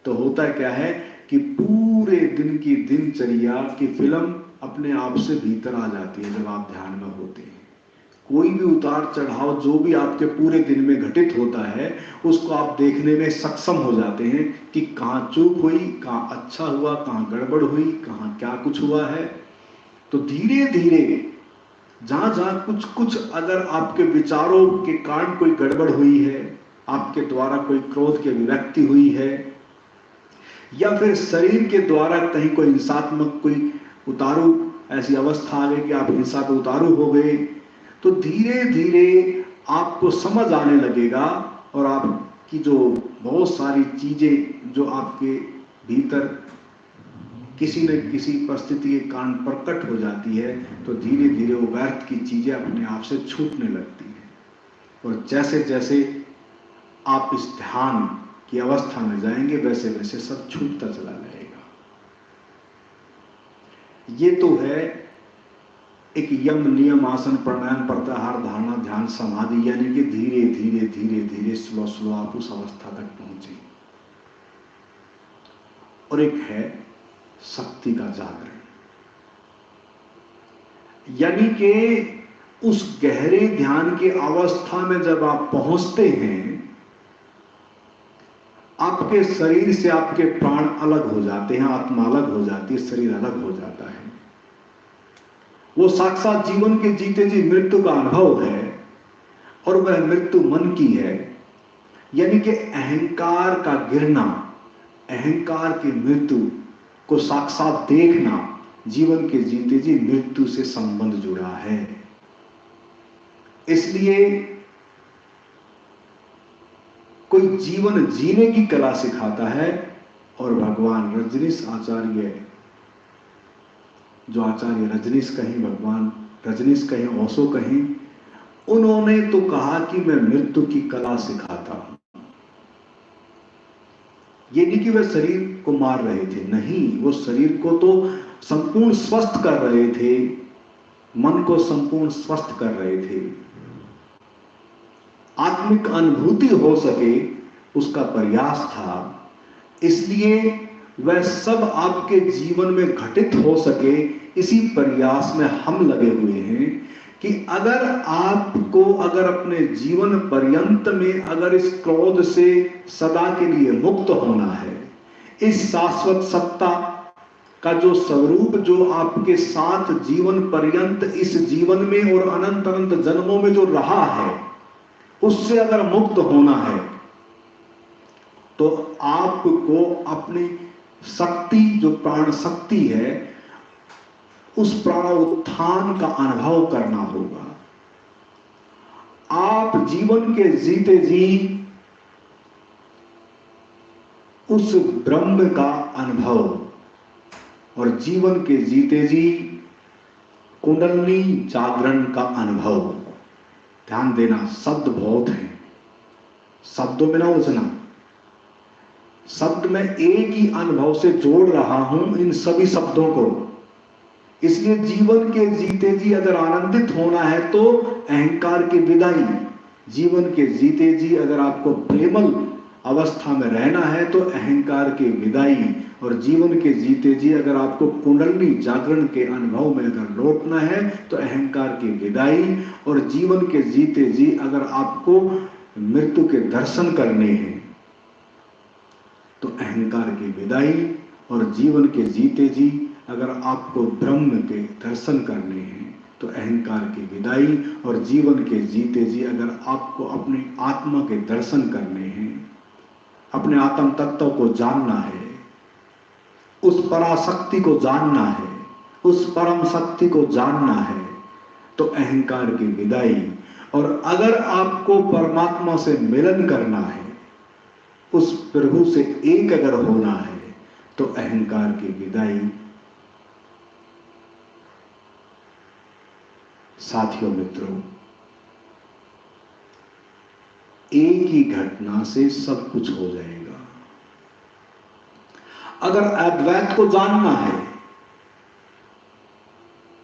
तो होता क्या है कि पूरे दिन की दिनचर्या की फिल्म अपने आप से भीतर आ जाती है। जब आप ध्यान में होते हैं कोई भी उतार चढ़ाव जो भी आपके पूरे दिन में घटित होता है उसको आप देखने में सक्षम हो जाते हैं कि कहाँ चूक हुई, कहाँ अच्छा हुआ, कहाँ गड़बड़ हुई, कहाँ क्या कुछ हुआ है। तो धीरे धीरे जहां जहां कुछ कुछ अगर आपके विचारों के कारण कोई गड़बड़ हुई है, आपके द्वारा कोई क्रोध की अभिव्यक्ति हुई है, या फिर शरीर के द्वारा कहीं कोई हिंसात्मक कोई उतारू ऐसी अवस्था आ गई कि आप हिंसा पे उतारू हो गए, तो धीरे धीरे आपको समझ आने लगेगा और आपकी जो बहुत सारी चीजें जो आपके भीतर किसी न किसी परिस्थिति के कारण प्रकट हो जाती है, तो धीरे धीरे वो व्यर्थ की चीजें अपने आप से छूटने लगती हैं। और जैसे जैसे आप इस ध्यान की अवस्था में जाएंगे वैसे वैसे सब छूटता चला जाएगा। ये तो है एक यम नियम आसन प्राणायाम प्रत्याहार धारणा ध्यान समाधि, यानी कि धीरे धीरे धीरे धीरे स्लो स्लो आप उस अवस्था तक पहुंचे। और एक है शक्ति का जागरण, यानी कि उस गहरे ध्यान की अवस्था में जब आप पहुंचते हैं आपके शरीर से आपके प्राण अलग हो जाते हैं, आत्मा अलग हो जाती है, शरीर अलग हो जाता है। वो साक्षात जीवन के जीते जी मृत्यु का अनुभव है और वह मृत्यु मन की है, यानी कि अहंकार का गिरना, अहंकार की मृत्यु को साक्षात देखना, जीवन के जीते जी मृत्यु से संबंध जुड़ा है। इसलिए कोई जीवन जीने की कला सिखाता है और भगवान रजनीश आचार्य, जो आचार्य रजनीश कहीं, भगवान रजनीश कहीं, ओशो कहीं, उन्होंने तो कहा कि मैं मृत्यु की कला सिखाता हूं। ये नहीं कि वे शरीर को मार रहे थे, नहीं, वो शरीर को तो संपूर्ण स्वस्थ कर रहे थे, मन को संपूर्ण स्वस्थ कर रहे थे, आत्मिक अनुभूति हो सके उसका प्रयास था। इसलिए वह सब आपके जीवन में घटित हो सके इसी प्रयास में हम लगे हुए हैं कि अगर आपको अगर अपने जीवन पर्यंत में अगर इस क्रोध से सदा के लिए मुक्त होना है, इस शाश्वत सत्ता का जो स्वरूप जो आपके साथ जीवन पर्यंत इस जीवन में और अनंत अनंत जन्मों में जो रहा है, उससे अगर मुक्त होना है तो आपको अपनी शक्ति जो प्राण शक्ति है उस प्राणोत्थान का अनुभव करना होगा। आप जीवन के जीते जी उस ब्रह्म का अनुभव और जीवन के जीते जी कुंडलनी जागरण का अनुभव। ध्यान देना, शब्द बहुत हैं, शब्दों में ना उलझना। शब्द में एक ही अनुभव से जोड़ रहा हूं इन सभी शब्दों को। इसलिए जीवन के जीते जी अगर आनंदित होना है तो अहंकार की विदाई, जीवन के जीते जी अगर आपको प्रेमल अवस्था में रहना है तो अहंकार की विदाई, और जीवन के जीते जी अगर आपको कुंडलनी जागरण के अनुभव में अगर लौटना है तो अहंकार की विदाई, और जीवन के जीते जी अगर आपको मृत्यु के दर्शन करने हैं तो अहंकार की विदाई, और जीवन के जीते जी अगर आपको ब्रह्म के दर्शन करने हैं तो अहंकार की विदाई। और जीवन के जीते जी अगर आपको अपनी आत्मा के दर्शन करने हैं, अपने आत्म तत्व को जानना है, उस पराशक्ति को जानना है, उस परम शक्ति को जानना है, तो अहंकार की विदाई। और अगर आपको परमात्मा से मिलन करना है, उस प्रभु से एक अगर होना है, तो अहंकार की विदाई। साथियों, मित्रों, एक ही घटना से सब कुछ हो जाएगा। अगर अद्वैत को जानना है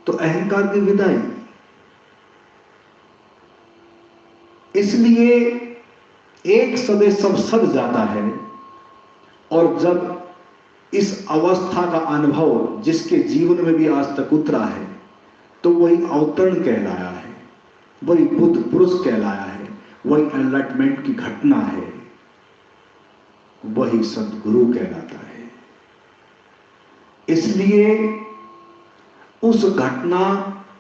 तो अहंकार की विदाई। इसलिए एक सदे सब सद जाता है। और जब इस अवस्था का अनुभव जिसके जीवन में भी आज तक उतरा है, तो वही अवतरण कहलाया है, वही बुद्ध पुरुष कहलाया है, वही एनलाइटमेंट की घटना है, वही सद्गुरु कहलाता है। इसलिए उस घटना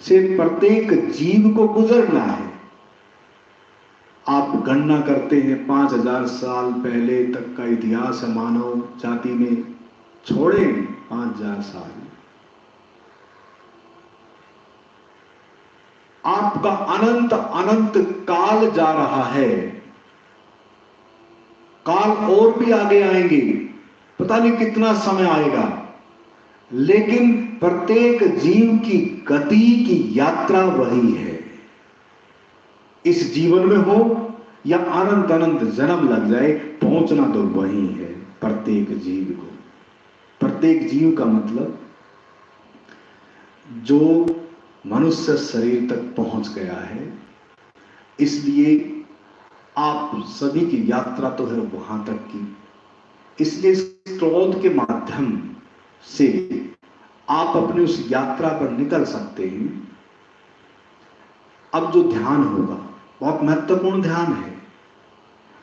से प्रत्येक जीव को गुजरना है। आप गणना करते हैं 5000 साल पहले तक का इतिहास है मानव जाति ने छोड़े 5000 साल। आपका अनंत अनंत काल जा रहा है। काल और भी आगे आएंगे, पता नहीं कितना समय आएगा, लेकिन प्रत्येक जीव की गति की यात्रा वही है। इस जीवन में हो या अनंत अनंत जन्म लग जाए, पहुंचना तो वही है प्रत्येक जीव को। प्रत्येक जीव का मतलब जो मनुष्य शरीर तक पहुंच गया है। इसलिए आप सभी की यात्रा तो है वहां तक की। इसलिए इस क्रोध के माध्यम से आप अपनी उस यात्रा पर निकल सकते हैं। अब जो ध्यान होगा बहुत महत्वपूर्ण ध्यान है,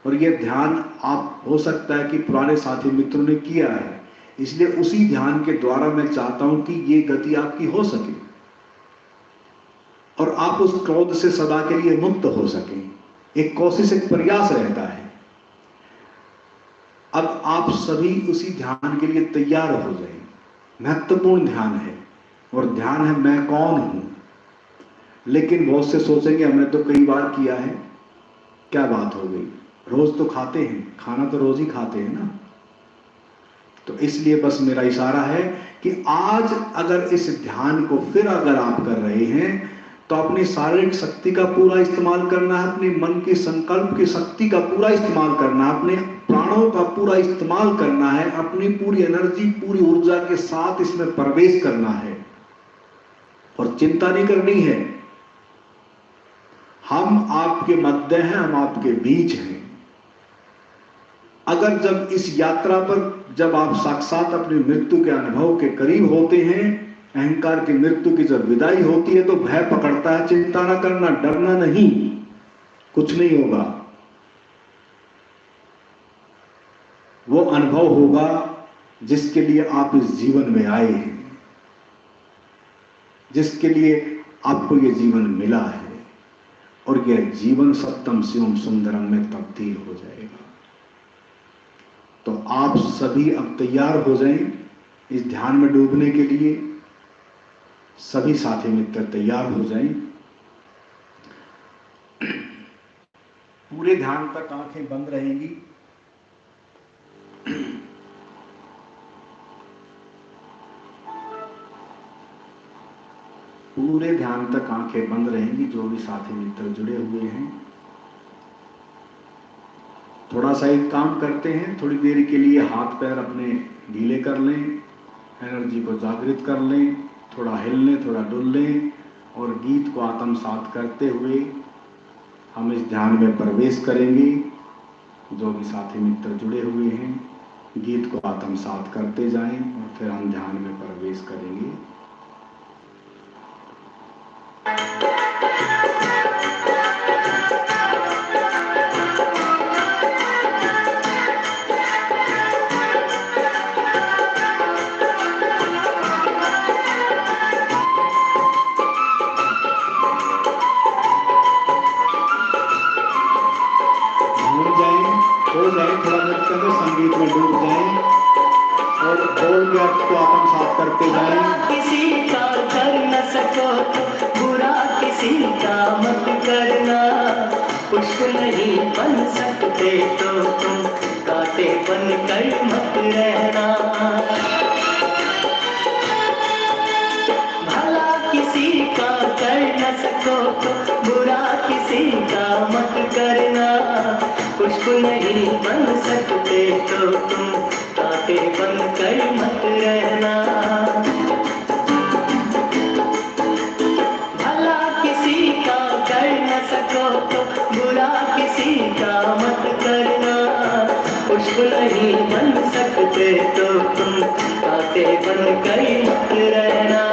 और यह ध्यान आप हो सकता है कि पुराने साथी मित्रों ने किया है, इसलिए उसी ध्यान के द्वारा मैं चाहता हूं कि ये गति आपकी हो सके और आप उस क्रोध से सदा के लिए मुक्त हो सकें। एक कोशिश, एक प्रयास रहता है। अब आप सभी उसी ध्यान के लिए तैयार हो जाएं। महत्वपूर्ण ध्यान है, और ध्यान है मैं कौन हूं। लेकिन बहुत से सोचेंगे हमने तो कई बार किया है, क्या बात हो गई, रोज तो खाते हैं, खाना तो रोज ही खाते हैं ना। तो इसलिए बस मेरा इशारा है कि आज अगर इस ध्यान को फिर अगर आप कर रहे हैं, तो अपनी शारीरिक शक्ति का पूरा इस्तेमाल करना है, अपने मन की संकल्प की शक्ति का पूरा इस्तेमाल करना है, अपने प्राणों का पूरा इस्तेमाल करना है, अपनी पूरी एनर्जी, पूरी ऊर्जा के साथ इसमें प्रवेश करना है। और चिंता नहीं करनी है, हम आपके मध्य हैं, हम आपके बीच हैं। अगर जब इस यात्रा पर जब आप साक्षात अपनी मृत्यु के अनुभव के करीब होते हैं, अहंकार की मृत्यु की जब विदाई होती है, तो भय पकड़ता है। चिंता ना करना, डरना नहीं, कुछ नहीं होगा। वो अनुभव होगा जिसके लिए आप इस जीवन में आए हैं, जिसके लिए आपको ये जीवन मिला है, और यह जीवन सत्यम शिवम सुंदरम में तब्दील हो जाएगा। तो आप सभी अब तैयार हो जाएं इस ध्यान में डूबने के लिए। सभी साथी मित्र तैयार हो जाएं। पूरे ध्यान तक आंखें बंद रहेंगी। पूरे ध्यान तक आंखें बंद रहेंगी जो भी साथी मित्र जुड़े हुए हैं। थोड़ा सा एक काम करते हैं, थोड़ी देर के लिए हाथ पैर अपने ढीले कर लें, एनर्जी को जागृत कर लें, थोड़ा हिल लें, थोड़ा डुल लें, और गीत को आत्मसात करते हुए हम इस ध्यान में प्रवेश करेंगे। जो भी साथी मित्र जुड़े हुए हैं, गीत को आत्मसात करते जाएं और फिर हम ध्यान में प्रवेश करेंगे। रक्त को अपन साफ करते जाएं। किसी का कर न सको तो बुरा किसी का मत करना, पुष्प नहीं बन सकते तो तुम कांटे बन कर मत रहना। भला किसी का कर न सको तो बुरा किसी का मत करना, पुष्प नहीं बन सकते तो तुम कांटे बन कर मत रहना। भला किसी का कर न सको तो बुरा किसी का मत करना, पुष्प नहीं बन सकते तो तुम कांटे बन कर मत रहना।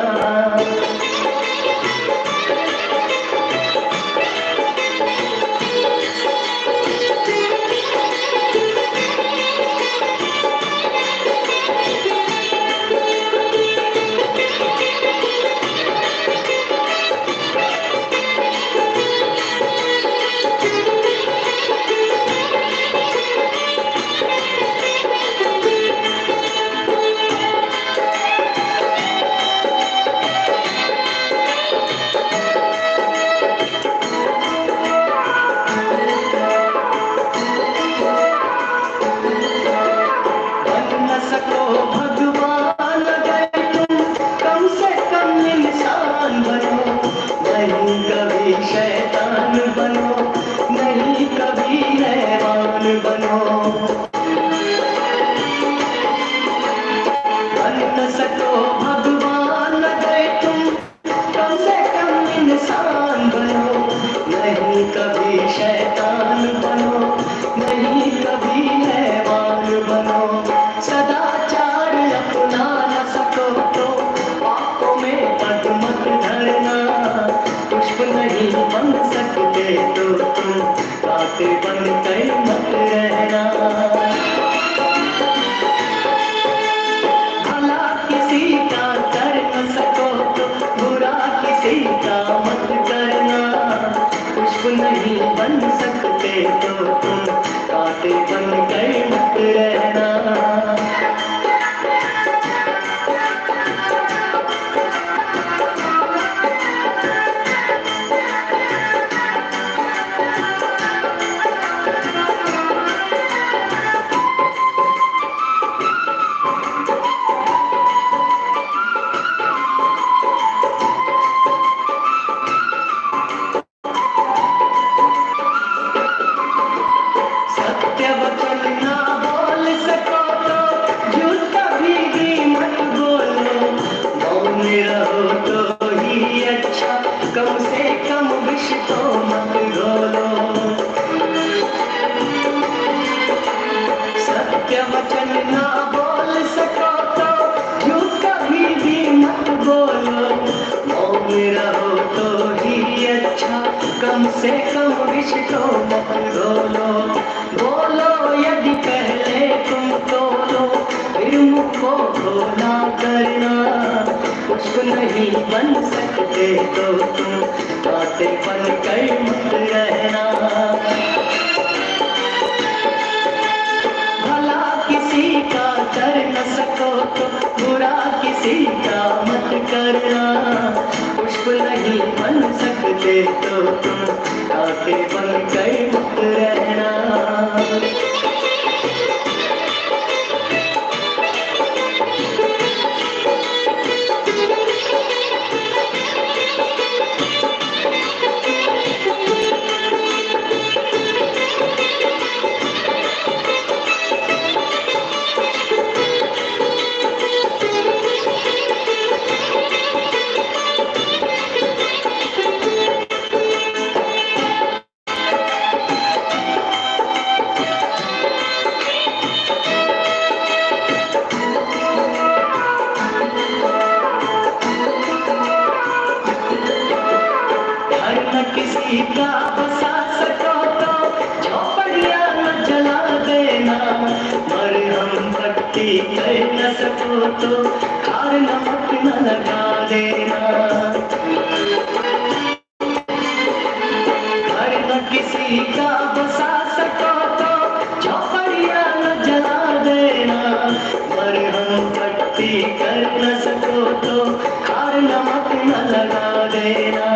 आग न लगा देना।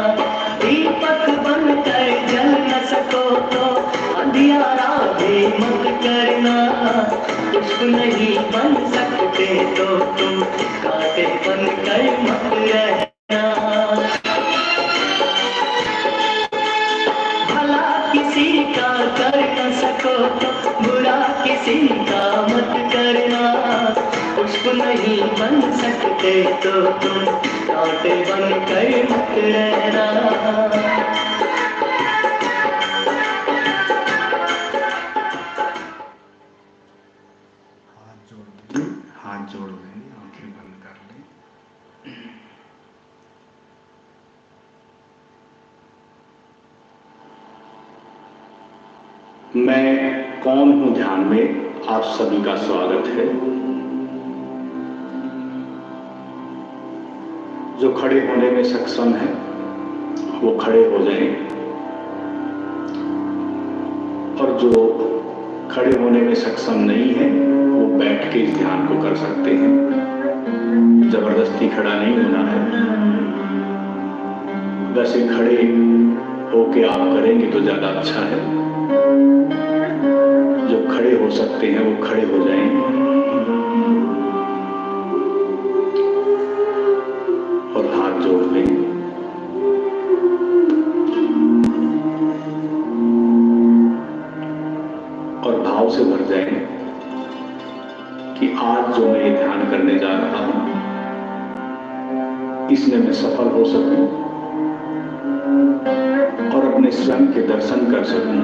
दीपक बनकर जल न सको तो अंधियारा भी मत करना। पुष्प नहीं बन सकते तो तुम कांटे बनकर मत रहना। भला किसी का कर न सको तो बुरा किसी का मत करना। पुष्प नहीं बन सकते तो तुम कांटे बनकर मत रहना। हाथ जोड़ लें, आंखें बंद कर लें। मैं कौन हूं ध्यान में आप सभी का स्वागत है। जो खड़े होने में सक्षम है वो खड़े हो जाएं, और जो खड़े होने में सक्षम नहीं है वो बैठ के इस ध्यान को कर सकते हैं। जबरदस्ती खड़ा नहीं होना है। वैसे खड़े होके आप करेंगे तो ज्यादा अच्छा है। जो खड़े हो सकते हैं वो खड़े हो जाएं और हाथ जोड़ लें। और भाव से भर जाएं कि आज जो मैं ध्यान करने जा रहा हूं इसमें मैं सफल हो सकूं और अपने स्वयं के दर्शन कर सकूं।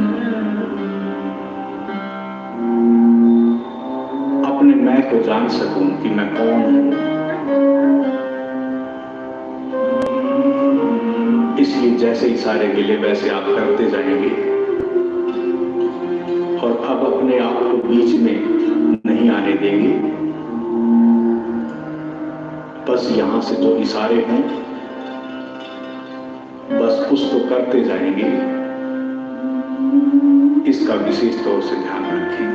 अपने मैं को जान सकूं कि मैं कौन हूं। इसलिए जैसे इशारे मिले वैसे आप करते जाएंगे और अब अपने आप को बीच में नहीं आने देंगे। बस यहां से जो इशारे हैं बस उसको करते जाएंगे। इसका विशेष तौर से ध्यान रखें।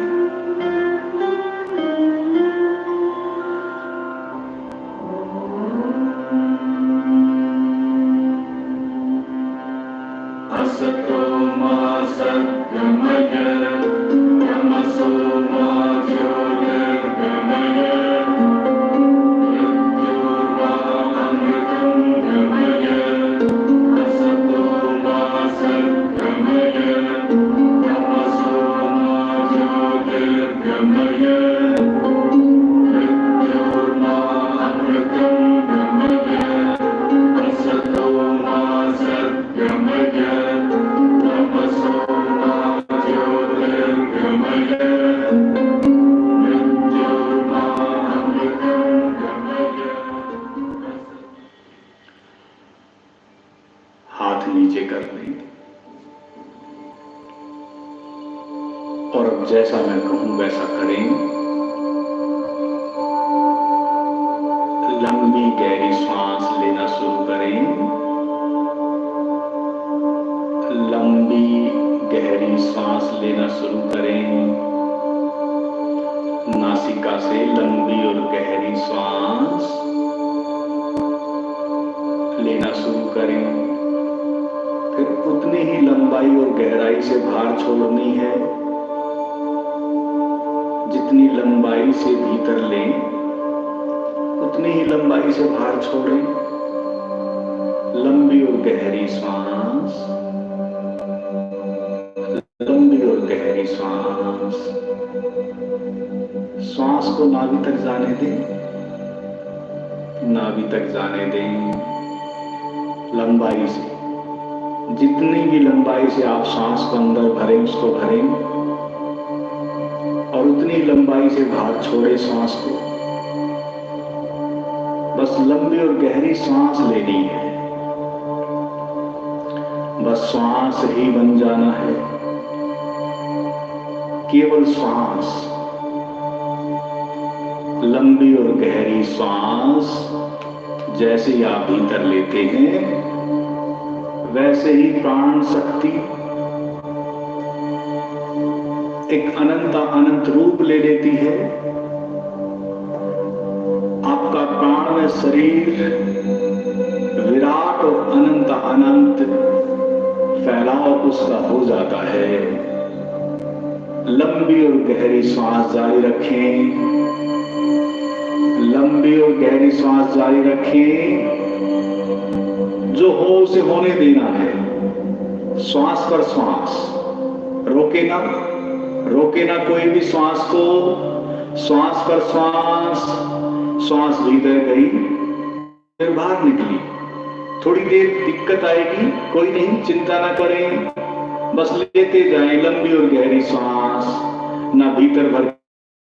असतो मा सद्गमय तमसो मा ज्योतिर्गमय मृत्योर्मा अमृतं गमय। असतो मा सद्गमय तमसो मा ज्योतिर्गमय मृत्योर्मा अमृतं गमय। असतो मा सद्गमय हाथ नीचे कर लें और अब जैसा मैं कहूं वैसा करें। लंबी गहरी सांस लेना शुरू करें। लंबी गहरी सांस लेना शुरू करें। नासिका से लंबी और गहरी सांस लेना शुरू करें। फिर उतनी ही लंबाई और गहराई से बाहर छोड़नी है जितनी लंबाई से भीतर लें उतनी ही लंबाई से बाहर छोड़ें। लंबी और गहरी सांस, लंबी और गहरी सांस। श्वास को नाभि तक जाने दें, नाभि तक जाने दें। लंबाई से, जितनी भी लंबाई से आप सांस को अंदर भरें उसको भरें और उतनी लंबाई से बाहर छोड़े सांस को। बस लंबी और गहरी सांस लेनी है। बस श्वास ही बन जाना है, केवल श्वास। लंबी और गहरी श्वास जैसे ही आप भीतर लेते हैं वैसे ही प्राण शक्ति एक अनंत रूप ले लेती है। आपका प्राणमय शरीर विराट और अनंत अनंत फैलाव उसका हो जाता है। लंबी और गहरी सांस जारी रखें, लंबी और गहरी सांस जारी रखें। जो हो उसे होने देना है। श्वास पर श्वास, रोके ना, रोके ना कोई भी श्वास को। श्वास पर श्वास, श्वास भीतर गई फिर बाहर निकली। थोड़ी देर दिक्कत आएगी, कोई नहीं, चिंता ना करें, बस लेते जाएं लंबी और गहरी सांस। ना भीतर भर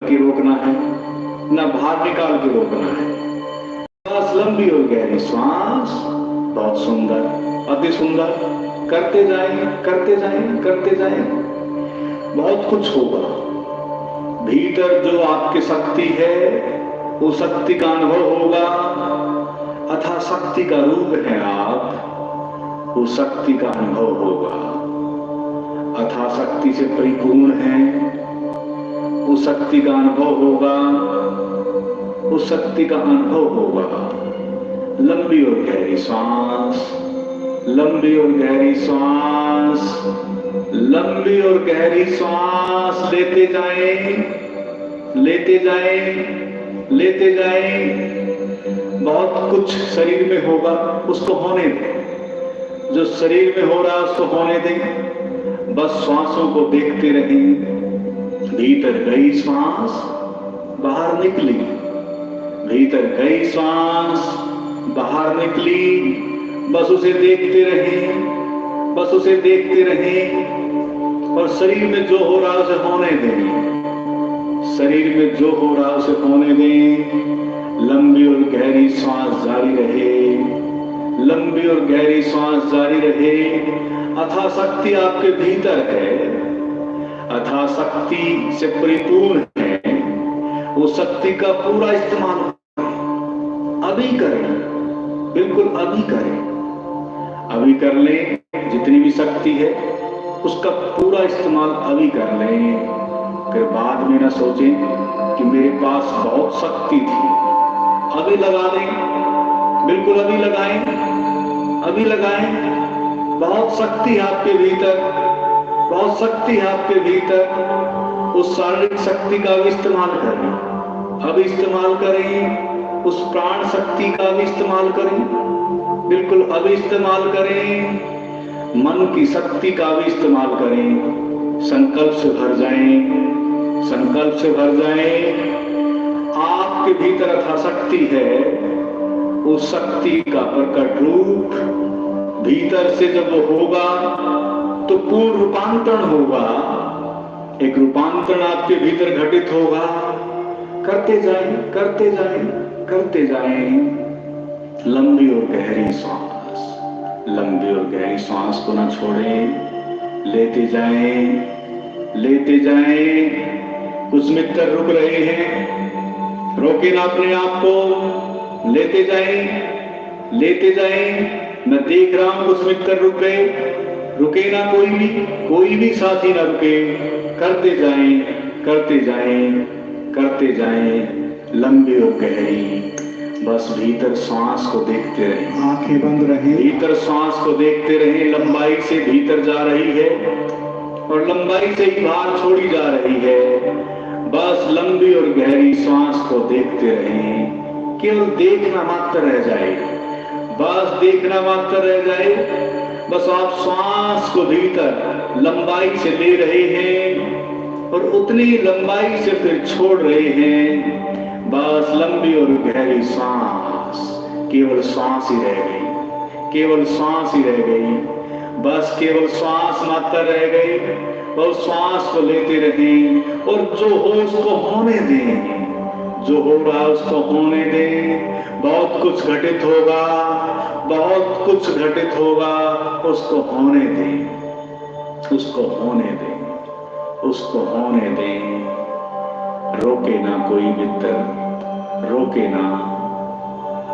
के रोकना है, ना बाहर निकाल के रोकना है, बस लंबी और गहरी सांस। बहुत सुंदर, अति सुंदर, करते जाएं, करते जाएं, करते जाएं। बहुत कुछ होगा भीतर। जो आपकी शक्ति है वो शक्ति का अनुभव होगा। अथा शक्ति का रूप है आप, वो शक्ति का अनुभव होगा। अथा शक्ति से परिपूर्ण है, वो शक्ति का अनुभव होगा, उस शक्ति का अनुभव होगा। लंबी और गहरी सांस, लंबी और गहरी सांस, लंबी और गहरी सांस। लेते जाएं, लेते जाएं, लेते जाएं। बहुत कुछ शरीर में होगा, उसको होने दें। जो शरीर में हो रहा है उसको होने दें। बस श्वासों को देखते रहें। भीतर गई श्वास, बाहर निकली, भीतर गई श्वास, बाहर निकली। बस उसे देखते रहें, बस उसे देखते रहें। और शरीर में जो हो रहा है उसे होने दें। शरीर में जो हो रहा है उसे होने दें। लंबी और गहरी सांस जारी रहे, लंबी और गहरी सांस जारी रहे। अथा शक्ति आपके भीतर है, अथा शक्ति से परिपूर्ण है। वो शक्ति का पूरा इस्तेमाल अभी करें, बिल्कुल अभी करें। अभी कर लें, जितनी भी शक्ति है उसका पूरा इस्तेमाल अभी कर लें। फिर बाद में ना सोचें कि मेरे पास बहुत शक्ति थी। अभी लगा दें, बिल्कुल अभी लगाएं, अभी लगाएं। बहुत शक्ति है आपके भीतर, बहुत शक्ति है आपके भीतर। उस शारीरिक शक्ति का भी इस्तेमाल करें, अभी इस्तेमाल करें। उस प्राण शक्ति का भी इस्तेमाल करें, बिल्कुल अभी इस्तेमाल करें। मन की शक्ति का भी इस्तेमाल करें। संकल्प से भर जाएं, संकल्प से भर जाएं। आपके भीतर अथा शक्ति है, उस शक्ति का प्रकट रूप भीतर से जब वो होगा तो पूर्ण रूपांतरण होगा। एक रूपांतरण आपके भीतर घटित होगा। करते जाएं, करते जाएं, करते जाएं। लंबी और गहरी सांस, लंबी और गहरी सांस को ना छोड़ें। लेते जाएं, लेते जाएं। कुछ मित्र रुक रहे हैं, रोके ना अपने आप को। लेते जाएं, लेते जाएं। मैं देख रहा हूं कुछ मित्र रुक गए, रुके ना कोई भी साथी ना रुके। करते जाएं, करते जाएं, करते जाएं। लंबी और गहरी, बस भीतर सांस को देखते रहें। आंखें बंद रहें, भीतर सांस को देखते रहें। लंबाई से भीतर जा रही है और लंबाई से ही बाहर छोड़ी जा रही है। बस लंबी और गहरी सांस को देखते रहें। केवल देखना मात्र रह जाए, बस देखना मात्र रह जाए। बस आप श्वास को भीतर लंबाई से ले रहे हैं और उतनी लंबाई से फिर छोड़ रहे हैं। बस लंबी और गहरी सांस, केवल सांस ही रह गई, केवल सांस ही रह गई। बस केवल श्वास मात्र रह गई। और श्वास को लेते रहें और जो हो उसको होने दें, जो हो रहा है उसको होने दें। बहुत कुछ घटित होगा, बहुत कुछ घटित होगा, उसको होने दें, उसको होने दें, उसको होने दें। रोके ना कोई मित्र, रोके ना।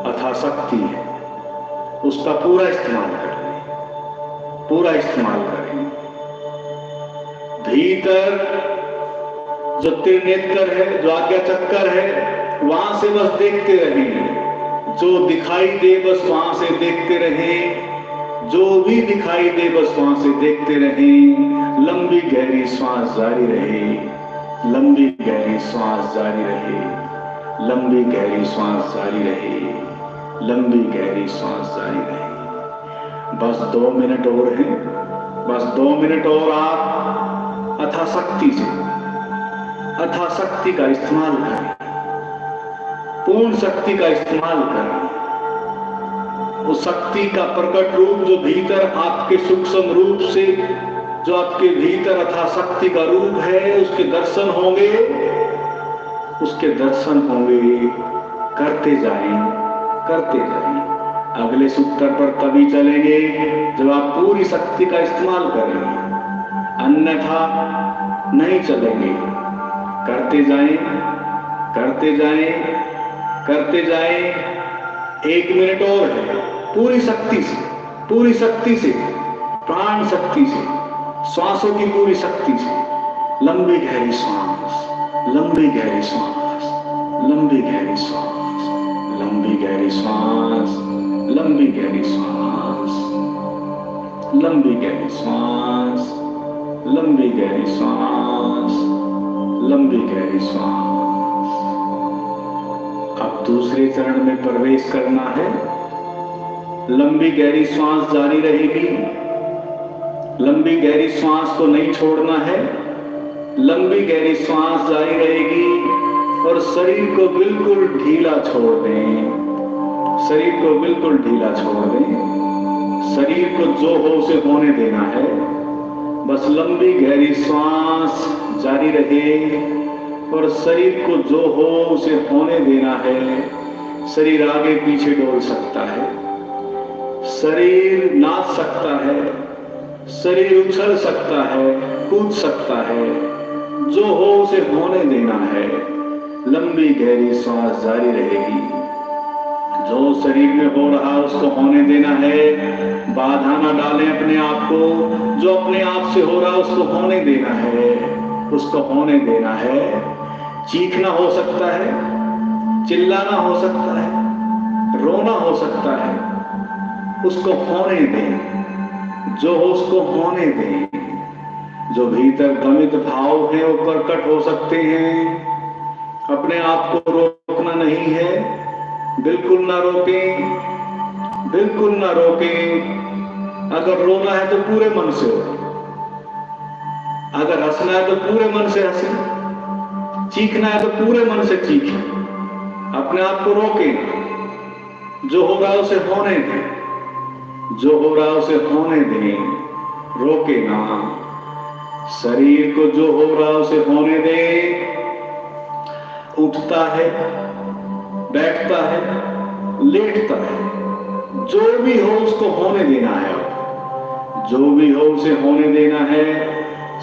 अथा शक्ति है, उसका पूरा इस्तेमाल करें, पूरा इस्तेमाल करें। भीतर जो त्रिनेत्र है, जो आज्ञा चक्कर है, वहां से बस देखते रहें, जो दिखाई दे बस वहां से देखते रहें, जो भी दिखाई दे बस वहां से देखते रहें। लंबी गहरी सांस जारी रहे, लंबी गहरी सांस जारी रहे, लंबी गहरी सांस जारी रहे, लंबी गहरी सांस जारी रहे। बस 2 मिनट और हैं, बस 2 मिनट और आप अथाशक्ति से, अथाशक्ति का इस्तेमाल करें, पूर्ण शक्ति का इस्तेमाल करें। उस शक्ति का प्रकट रूप जो भीतर आपके सूक्ष्म रूप से, जो आपके भीतर अथाशक्ति का रूप है, उसके दर्शन होंगे, उसके दर्शन होंगे। करते जाएं, करते जाएं। अगले सूत्र पर तभी चलेंगे जब आप पूरी शक्ति का इस्तेमाल करेंगे, अन्यथा नहीं चलेंगे। करते जाएं, करते जाएं, करते जाएं। 1 मिनट और है। पूरी शक्ति से, पूरी शक्ति से, प्राण शक्ति से, श्वासों की पूरी शक्ति से, लंबी गहरी श्वास, लंबी गहरी श्वास, लंबी गहरी श्वास, लंबी गहरी श्वास, लंबी गहरी श्वास, लंबी गहरी श्वास, लंबी गहरी श्वास, लंबी गहरी श्वास। अब दूसरे चरण में प्रवेश करना है। लंबी गहरी श्वास जारी रहेगी, लंबी गहरी श्वास को नहीं छोड़ना है। लंबी गहरी श्वास जारी रहेगी और शरीर को बिल्कुल ढीला छोड़ दें, शरीर को बिल्कुल ढीला छोड़ दें। शरीर को जो हो उसे होने देना है। बस लंबी गहरी श्वास जारी रहे और शरीर को जो हो उसे होने देना है। शरीर आगे पीछे डोल सकता है, शरीर नाच सकता है, शरीर उछल सकता है, कूद सकता है। जो हो उसे होने देना है। लंबी गहरी सांस जारी रहेगी। जो शरीर में हो रहा उसको होने देना है। बाधा ना डालें अपने आप को। जो अपने आप से हो रहा उसको होने देना है, उसको होने देना है। चीखना हो सकता है, चिल्लाना हो सकता है, रोना हो सकता है, उसको होने दें। जो हो उसको होने दें। जो भीतर दमित भाव है वो प्रकट हो सकते हैं। अपने आप को रोकना नहीं है। बिल्कुल ना रोकें, बिल्कुल ना रोकें। अगर रोना है तो पूरे मन से हो, अगर हंसना है तो पूरे मन से हंसें, चीखना है तो पूरे मन से चीखें। अपने आप को रोकें। जो हो रहा है उसे होने दें, जो हो रहा है उसे होने दें। रोके ना। शरीर को जो हो रहा है उसे होने दें। उठता है, बैठता है, लेटता है, जो भी हो उसको होने देना है। जो भी हो उसे होने देना है।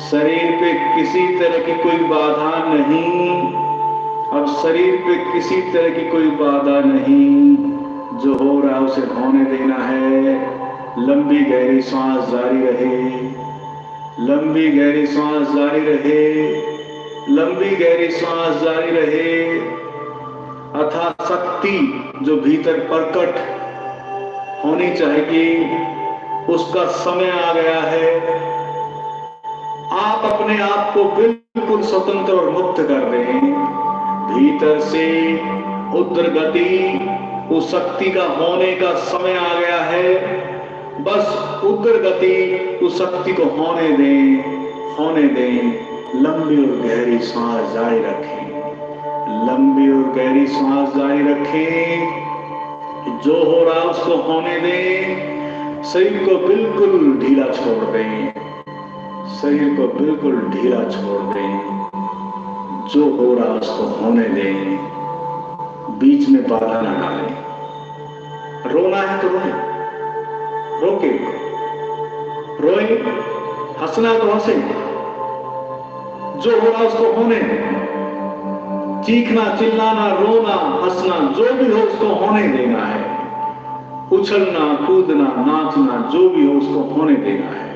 शरीर पे किसी तरह की कोई बाधा नहीं। अब शरीर पे किसी तरह की कोई बाधा नहीं। जो हो रहा है उसे होने देना है। लंबी गहरी सांस जारी रहे, लंबी गहरी सांस जारी रहे, लंबी गहरी सांस जारी रहे। अथा शक्ति जो भीतर प्रकट होनी चाहिए उसका समय आ गया है। आप अपने आप को बिल्कुल स्वतंत्र और मुक्त कर दें। भीतर से उग्र गति, उस शक्ति का होने का समय आ गया है। बस उग्र गति उस शक्ति को होने दें, होने दें। लंबी और गहरी सांस जारी रखें, लंबी और गहरी सांस जारी रखें। जो हो रहा उसको होने दें। शरीर को बिल्कुल ढीला छोड़ दें, शरीर को बिल्कुल ढीला छोड़ दें। जो हो रहा उसको होने दें। बीच में बाधा न डालें। रोना है तो रोए, रोके, रोए। हंसना है तो हंसे। जो हो रहा उसको होने दें। चीखना, चिल्लाना, रोना, हंसना, जो भी हो उसको होने देना है। उछलना, कूदना, नाचना, जो भी हो उसको होने देना है।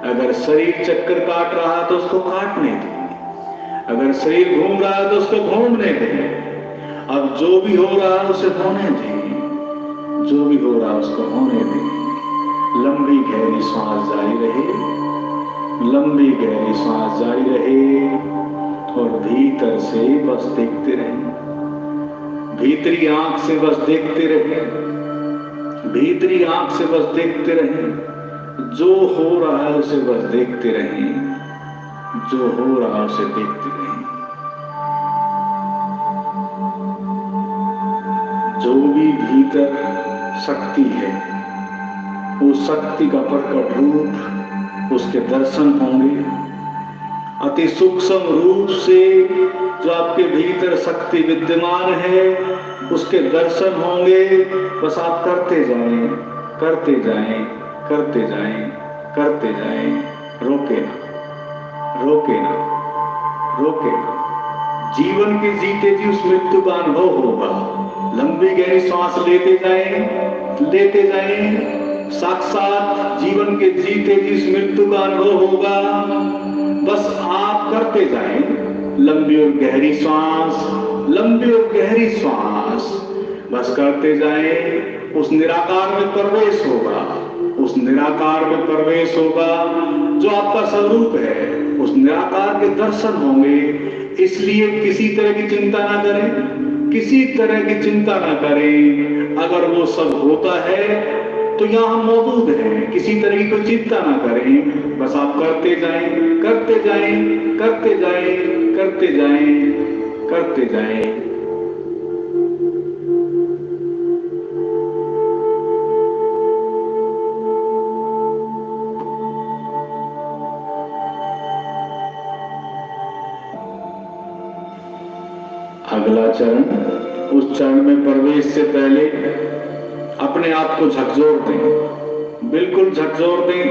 अगर शरीर चक्कर काट रहा है तो उसको काटने दें। अगर शरीर घूम रहा है तो उसको घूमने दें। अब जो भी हो रहा है उसे होने दें। जो भी हो रहा उसको होने दें। लंबी गहरी सांस जारी रहे, लंबी गहरी सांस जारी रहे और भीतर से बस देखते रहें। भीतरी आंख से बस देखते रहें, भीतरी आंख से बस देखते रहें। जो हो रहा है उसे बस देखते रहें, जो हो रहा है उसे देखते रहें। जो भी भीतर शक्ति है, उस शक्ति का प्रकट रूप, उसके दर्शन होंगे। अति सूक्ष्म रूप से जो आपके भीतर शक्ति विद्यमान है, उसके दर्शन होंगे। बस आप करते जाएं, करते जाएं, करते जाएं, करते जाएं। रोके ना, रोके ना, रोके ना। जीवन के जीते जी उस मृत्यु का अनुभव होगा। लंबी गहरी सांस लेते जाएं, लेते जाएं। साक्षात जीवन के जीते जी उस मृत्यु का अनुभव होगा। बस आप करते जाएं, लंबी और गहरी सांस, लंबी और गहरी सांस। बस करते जाएं। उस निराकार में प्रवेश होगा, उस निराकार में प्रवेश होगा जो आपका स्वरूप है। उस निराकार के दर्शन होंगे। इसलिए किसी तरह की चिंता ना करें, किसी तरह की चिंता ना करें। अगर वो सब होता है तो यहाँ हम मौजूद हैं। किसी तरह की कोई चिंता ना करें। बस आप करते जाएं, करते जाएं, करते जाएं, करते जाएं, करते जाएं। अगला चरण, उस चरण में प्रवेश से पहले अपने आप को झकझोर दें, बिल्कुल झकझोर दें।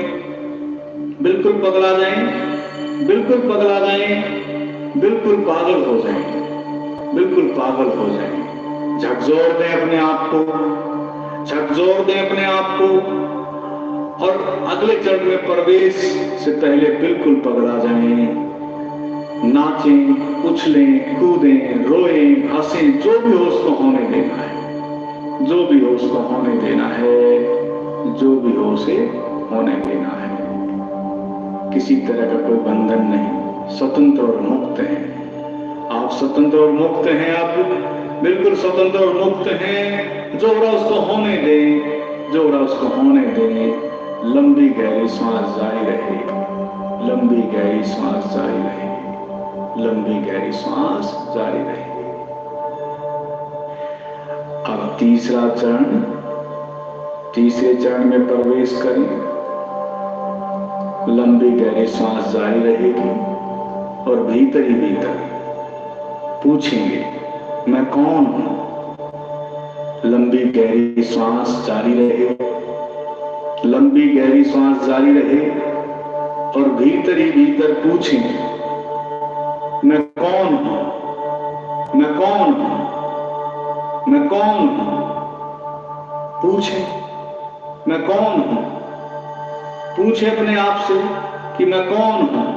बिल्कुल पगला जाएं, बिल्कुल पगला जाएं, बिल्कुल पागल हो जाएं, बिल्कुल पागल हो जाएं। झकझोर दें अपने आप को, झकझोर दें अपने आप को। और अगले चरण में प्रवेश से पहले बिल्कुल पगला जाएं। नाचें, उछलें, कूदें, रोएं, हंसें, जो भी हो उसको होने देना है, जो भी हो उसको होने देना है, जो भी हो उसे होने देना है। किसी तरह का कोई बंधन नहीं, स्वतंत्र और मुक्त हैं आप, स्वतंत्र और मुक्त हैं आप, बिल्कुल स्वतंत्र और मुक्त हैं। जो हो रहा उसको होने दें, जो हो रहा उसको होने दें। लंबी गहरी सांस जारी रहे, लंबी गहरी सांस जारी रहे, लंबी गहरी सांस जारी रहे। अब तीसरा चरण, तीसरे चरण में प्रवेश करें। लंबी गहरी सांस जारी रहेगी और भीतर ही भीतर पूछेंगे, मैं कौन हूं। लंबी गहरी सांस जारी रहे, लंबी गहरी सांस जारी रहे और भीतर ही भीतर पूछें, मैं कौन हूं, मैं कौन हूं, मैं कौन हूं। पूछें, मैं कौन हूं। पूछे अपने आप से कि मैं कौन हूं,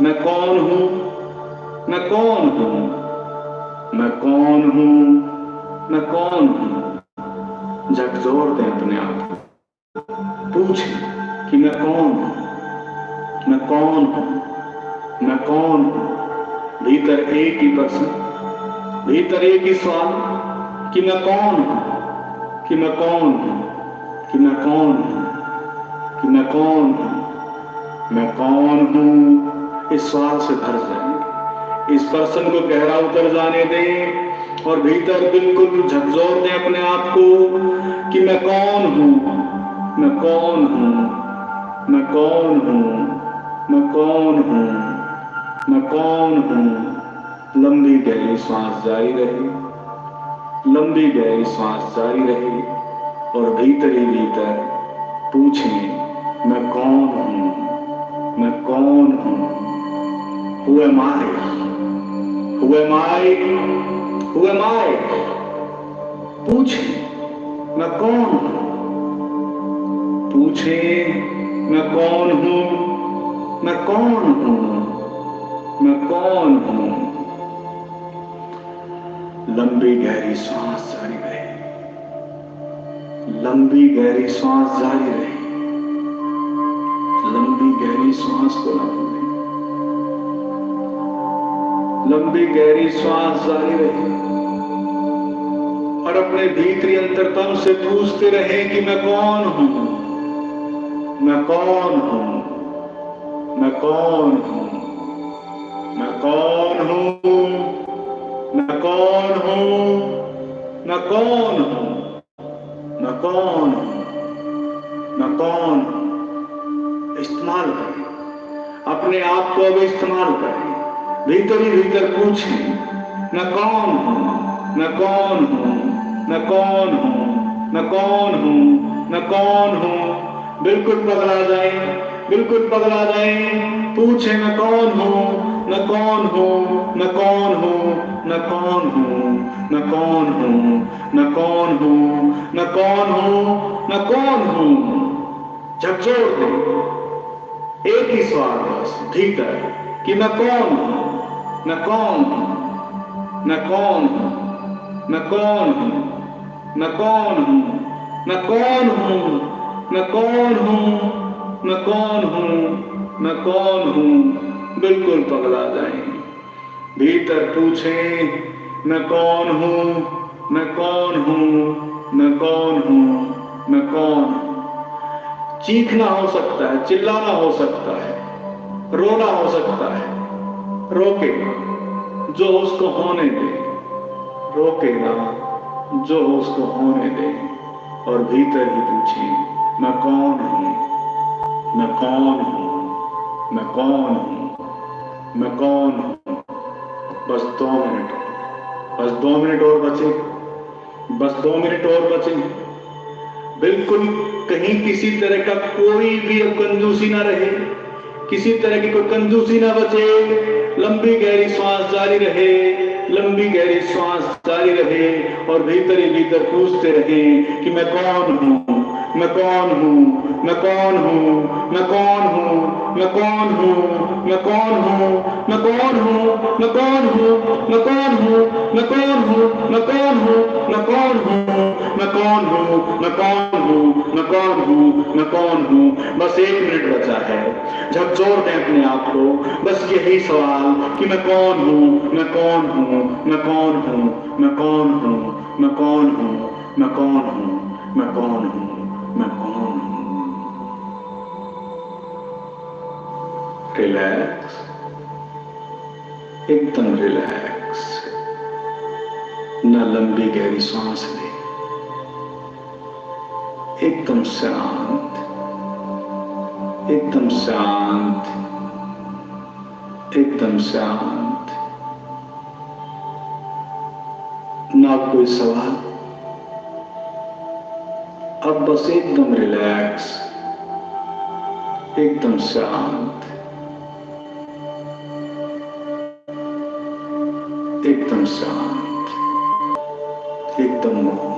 मैं कौन हूं, मैं कौन हूं, मैं कौन हूं, मैं कौन हूं। झकझोर दें अपने आप को। पूछें कि मैं कौन हूं, मैं कौन हूं, मैं कौन हूं। भीतर एक ही प्रश्न, भीतर एक ही सवाल कि मैं कौन हूं, कि मैं कौन हूं, कि मैं कौन हूं, कि मैं कौन हूं, मैं कौन हूं। इस सवाल से भर जाएंगे। इस प्रश्न को गहरा उतर जाने दें और भीतर बिल्कुल झकझोर दें अपने आप को कि मैं कौन हूं, मैं कौन हूं, मैं कौन हूं, मैं कौन हूं, मैं कौन हूं। लंबी गहरी सांस जारी रहे, लंबी गहरी सांस जारी रहे और भीतर ही भीतर पूछें, मैं कौन हूं, मैं कौन हूं। Who am I? Who am I? Who am I? पूछें, मैं कौन हूं। पूछें, मैं कौन हूं, मैं कौन हूं, मैं कौन हूं। लंबी गहरी सांस जारी रहे, लंबी गहरी श्वास जारी रहे, लंबी गहरी श्वास को ना भूलें, लंबी गहरी श्वास जारी रहे और अपने भीतरी अंतरतम से पूछते रहे कि मैं कौन हूं, मैं कौन हूं, मैं कौन हूं, मैं कौन हूं, मैं कौन हूं, मैं कौन हूं, मैं कौन हूं, मैं कौन हूं। इस्तेमाल करें, अपने आप को अब इस्तेमाल करें, भीतर ही भीतर पूछें, मैं कौन हूं, मैं कौन हूं, मैं कौन हूं, मैं कौन हूं, मैं कौन हूं। बिल्कुल पगला जाएं, बिल्कुल पगला जाएं, पूछें मैं कौन हूं, मैं कौन हूं, मैं कौन हूं, मैं कौन हूं, मैं कौन हूं, मैं कौन हूं, मैं कौन हूं, मैं कौन हूं। झकझोर दें एक ही सवाल बस भीतर कि मैं कौन हूं, मैं कौन हूं, मैं कौन हूं, मैं कौन हूं, मैं कौन हूं, मैं कौन हूं, मैं कौन हूं, मैं कौन हूं, मैं कौन हूं। बिल्कुल पगला जाएं, भीतर पूछें मैं कौन हूं, मैं कौन हूं, मैं कौन हूं, मैं कौन हूं। चीखना हो सकता है, चिल्लाना हो सकता है, रोना हो सकता है, रोकेगा जो उसको होने दे, रोकेगा जो उसको होने दे और भीतर ही पूछे मैं कौन हूं, मैं कौन हूं, मैं कौन हूं, मैं कौन हूं। बस 2 मिनट, बस 2 मिनट और बचे, बस 2 मिनट और बचे। बिल्कुल कहीं किसी तरह का कोई भी अब कंजूसी ना रहे, किसी तरह की कोई कंजूसी ना बचे। लंबी गहरी श्वास जारी रहे, लंबी गहरी श्वास जारी रहे और भीतर ही भीतर पूछते रहे कि मैं कौन हूं, मैं कौन हूं, मैं कौन हूं, मैं कौन हूं, मैं कौन हूं, मैं कौन हूं, मैं कौन हूं, मैं कौन हूं, मैं कौन हूं, मैं कौन हूं, मैं कौन हूं, मैं कौन हूं, मैं कौन हूं, मैं कौन हूं, मैं कौन हूं, मैं कौन हूं। बस 1 मिनट बचा है, झकझोर दें अपने आप को, बस यही सवाल कि मैं कौन हूं, मैं कौन हूं, मैं कौन हूं, मैं कौन हूं, मैं कौन हूं, मैं कौन हूं, मैं कौन हूं, मैं कौन हूं। रिलैक्स, एकदम रिलैक्स, न लंबी गहरी सांस लें, एकदम शांत, एकदम शांत, एकदम शांत, ना कोई सवाल, अब बस एकदम रिलैक्स, एकदम शांत, एकदम शांत, एकदम मौन।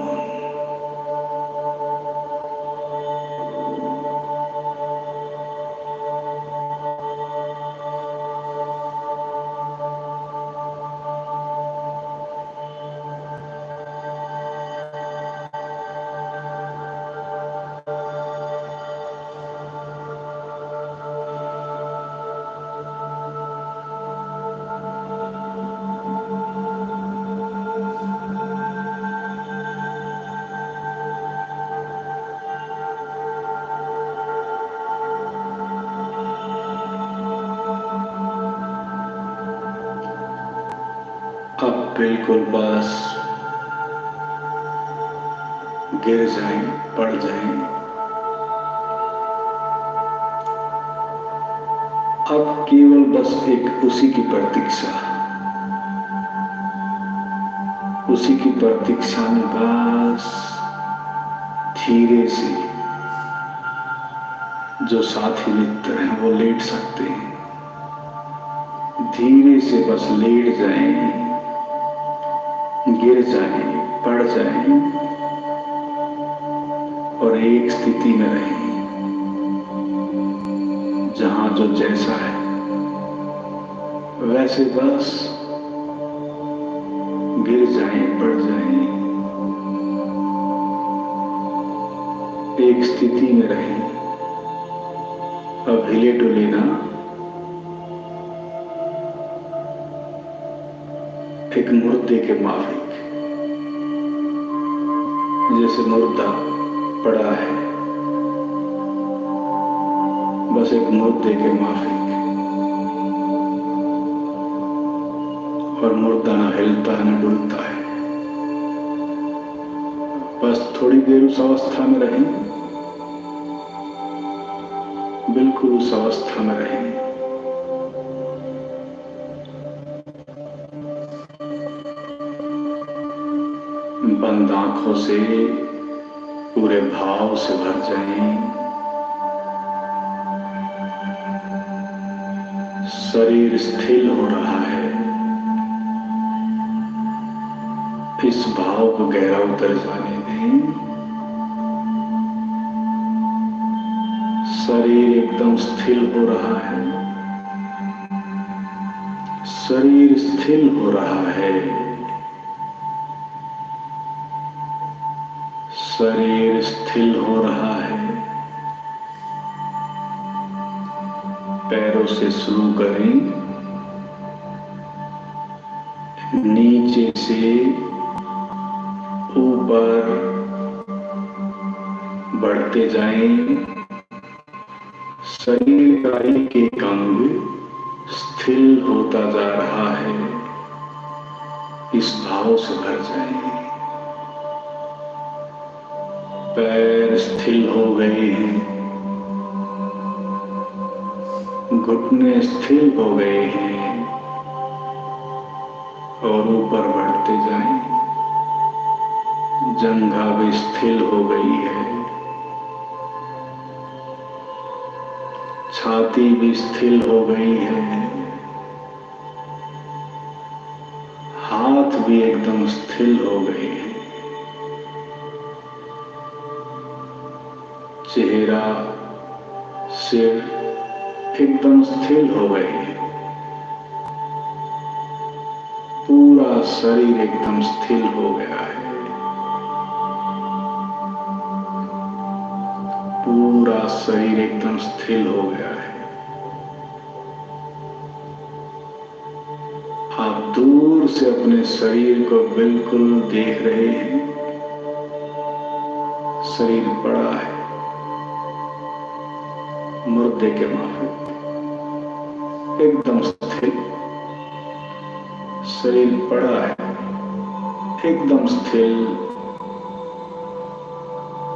अब बिल्कुल बस गिर जाएं, पड़ जाएं। अब केवल बस एक उसी की प्रतीक्षा, उसी की प्रतीक्षा में बस धीरे से जो साथी मित्र हैं वो लेट सकते हैं, धीरे से बस लेट जाएं, गिर जाएं, पड़ जाएं और एक स्थिति में रहें जहां जो जैसा है वैसे बस गिर जाएं, पड़ जाएं एक स्थिति में रहें। अब हिले डुले ना, एक मुर्दे के माफिक, जैसे मुर्दा पड़ा है, बस एक मुर्दे के माफिक, और मुर्दा ना हिलता है न डुलता है। बस थोड़ी देर उस अवस्था में रहें, बिल्कुल उस अवस्था में रहें। बंद आंखों से पूरे भाव से भर जाएं। शरीर स्थिर हो रहा है, इस भाव को गहरा उतर जाने दें। शरीर एकदम स्थिर हो रहा है, शरीर स्थिर हो रहा है, शरीर स्थिर हो रहा है। पैरों से शुरू करें, नीचे से ऊपर बढ़ते जाएं। शरीर का एक एक अंग स्थिर होता जा रहा है, इस भाव से भर जाएं। पैर स्थिर हो गए हैं, घुटने स्थिर हो गए हैं, और ऊपर बढ़ते जाएं। जंघा भी स्थिर हो गई है, छाती भी स्थिर हो गई है, हाथ भी एकदम स्थिर हो गए हैं। चेहरा, सिर एकदम स्थिर हो गए हैं। पूरा शरीर एकदम स्थिर हो गया है, पूरा शरीर एकदम स्थिर हो गया है। आप दूर से अपने शरीर को बिल्कुल देख रहे हैं। शरीर पड़ा है, मुर्दे के माफिक, एकदम स्थिर। शरीर पड़ा है, एकदम स्थिर,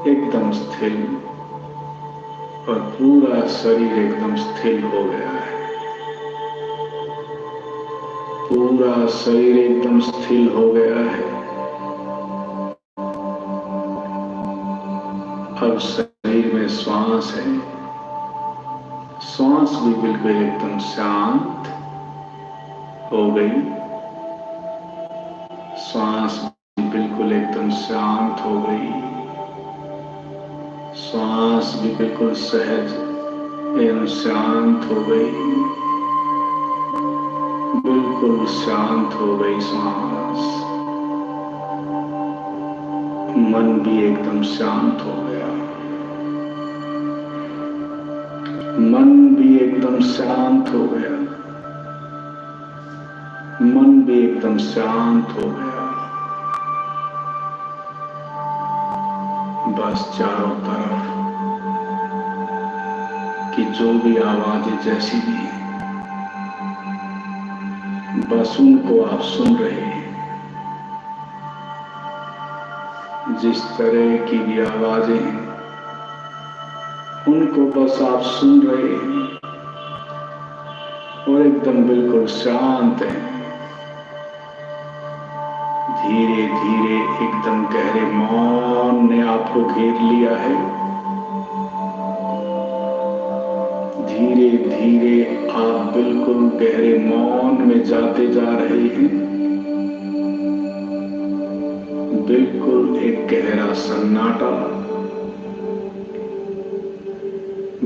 एकदम स्थिर, और पूरा शरीर एकदम स्थिर हो गया है। पूरा शरीर एकदम स्थिर हो गया है। अब शरीर में श्वास है, श्वास भी बिल्कुल एकदम शांत हो गई। श्वास भी बिल्कुल एकदम शांत हो गई। श्वास भी बिल्कुल सहज एवं शांत हो गई, बिल्कुल शांत हो गई श्वास। मन भी एकदम शांत हो गया, मन भी एकदम शांत हो गया, मन भी एकदम शांत हो गया। बस चारों तरफ की जो भी आवाजें जैसी भी हैं, बस उनको आप सुन रहे हैं। जिस तरह की भी आवाजें हैं, उनको बस आप सुन रहे हैं और एकदम बिल्कुल शांत हैं। धीरे धीरे एकदम गहरे मौन ने आपको घेर लिया है। धीरे धीरे आप बिल्कुल गहरे मौन में जाते जा रहे हैं। बिल्कुल एक गहरा सन्नाटा,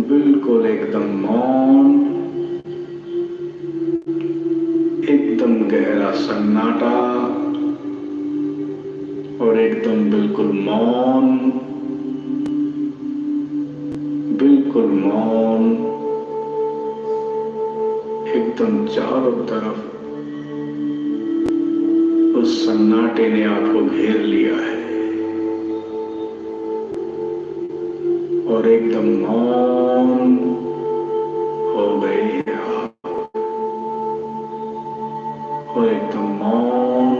बिल्कुल एकदम मौन, एकदम गहरा सन्नाटा और एकदम बिल्कुल मौन बिल्कुल मौन, एकदम चारों तरफ उस सन्नाटे ने आपको घेर लिया है और एकदम मौन हो गए हैं आप, और एकदम मौन,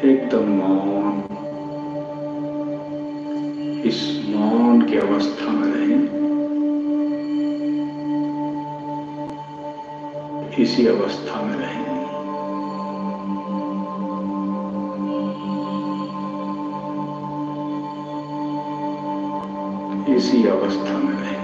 एकदम मौन। इस मौन की अवस्था में रहें, इसी अवस्था में रहें। इसी अवस्था में रहें।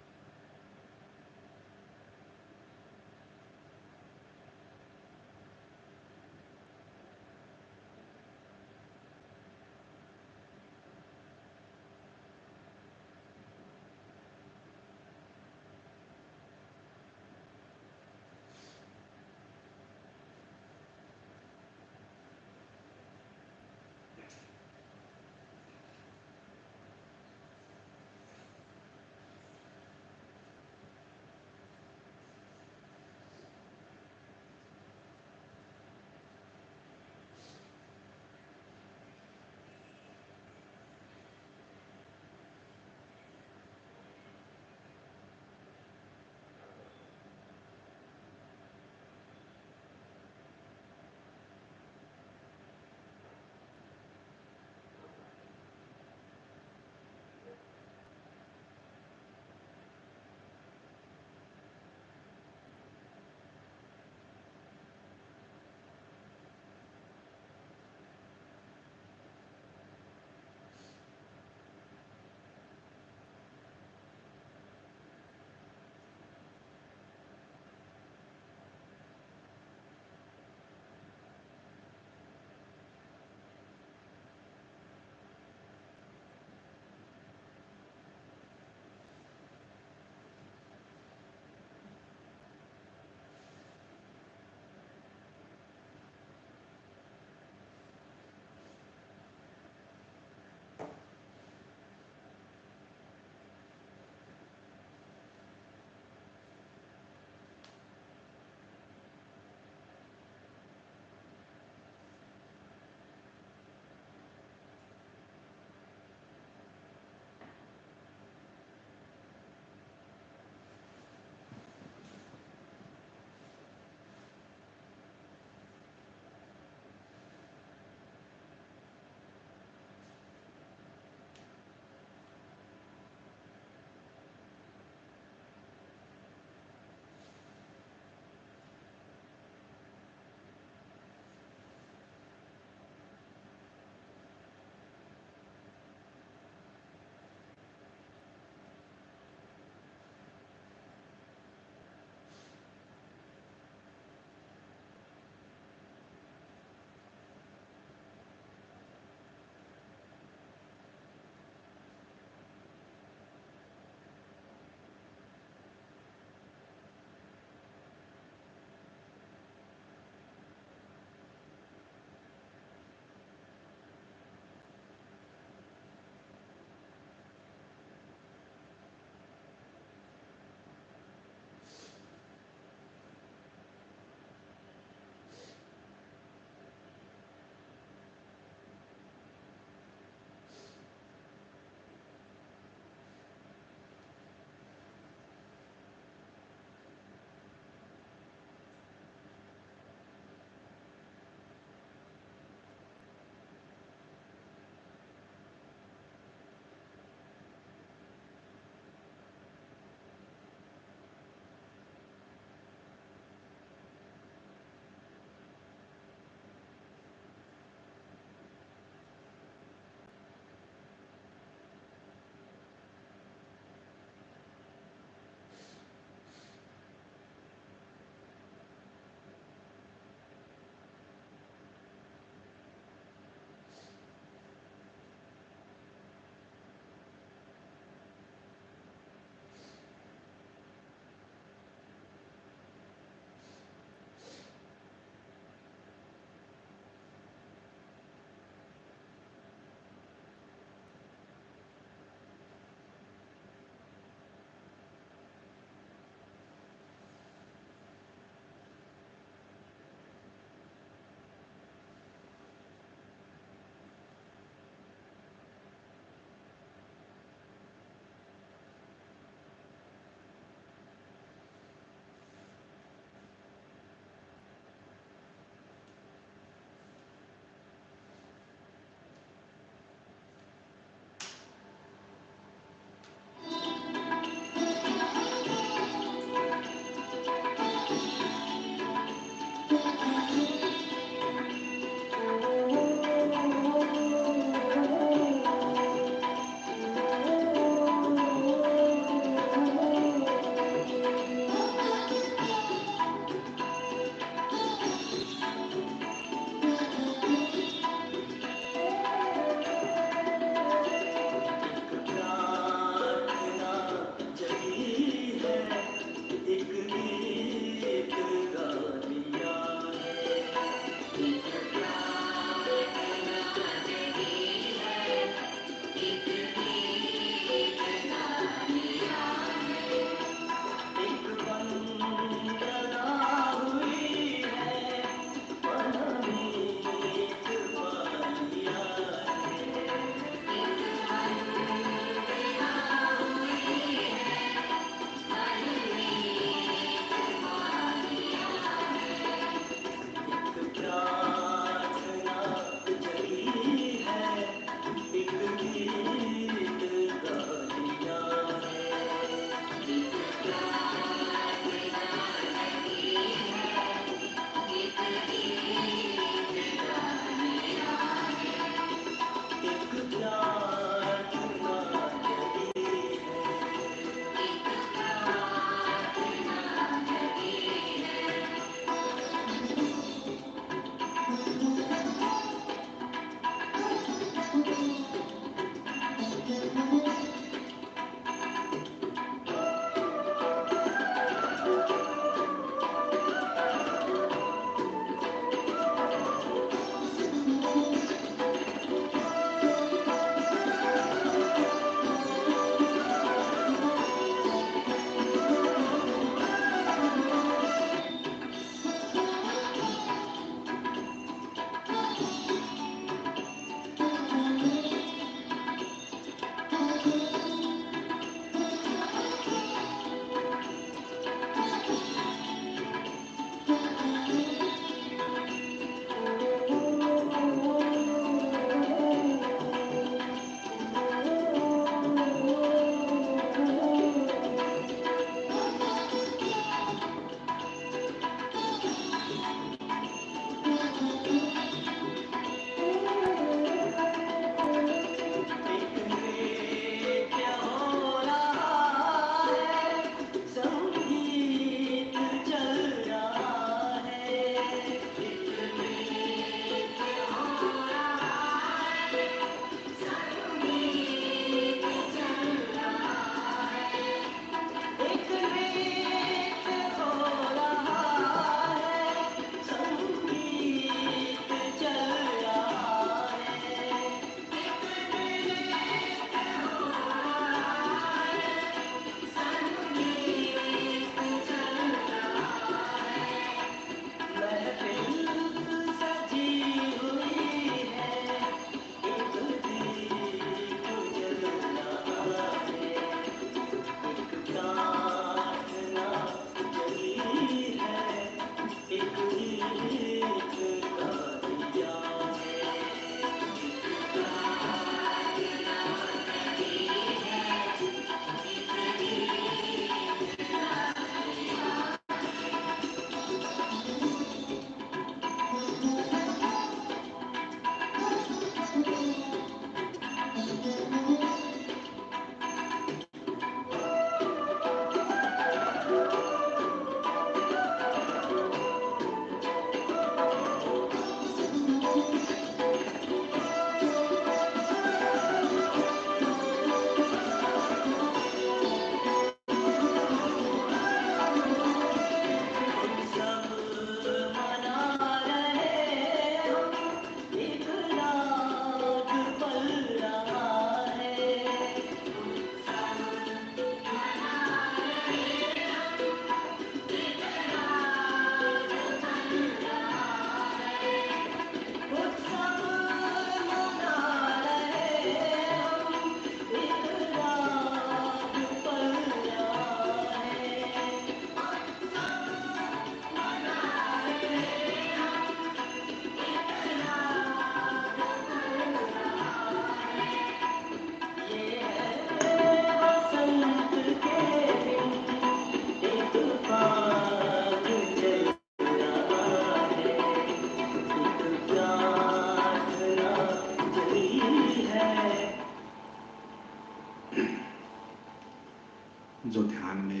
जो ध्यान में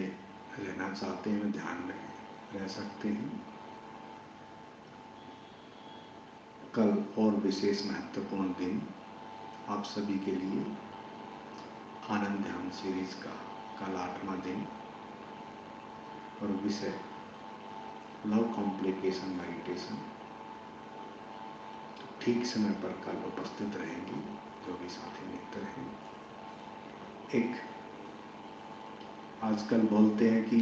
रहना चाहते हैं वे ध्यान में रह सकते हैं। कल और विशेष महत्वपूर्ण दिन आप सभी के लिए आनंद ध्यान सीरीज का कल 8वां दिन और विषय लव कॉम्प्लिकेशन मेडिटेशन। ठीक समय पर कल उपस्थित रहेंगी जो भी साथी मित्र हैं। एक आजकल बोलते हैं कि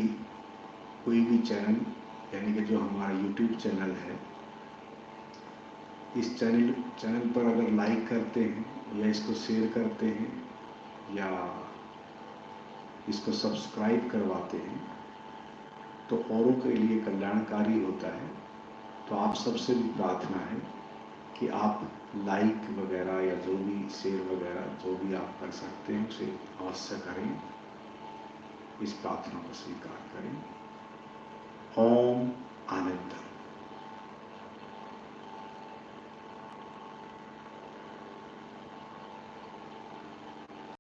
कोई भी चैनल यानी कि जो हमारा YouTube चैनल है, इस चैनल पर अगर लाइक करते हैं या इसको शेयर करते हैं या इसको सब्सक्राइब करवाते हैं तो औरों के लिए कल्याणकारी होता है। तो आप सबसे भी प्रार्थना है कि आप लाइक वगैरह या जो भी शेयर वगैरह जो भी आप कर सकते हैं उसे अवश्य करें। इस प्रार्थना को स्वीकार करें। ओम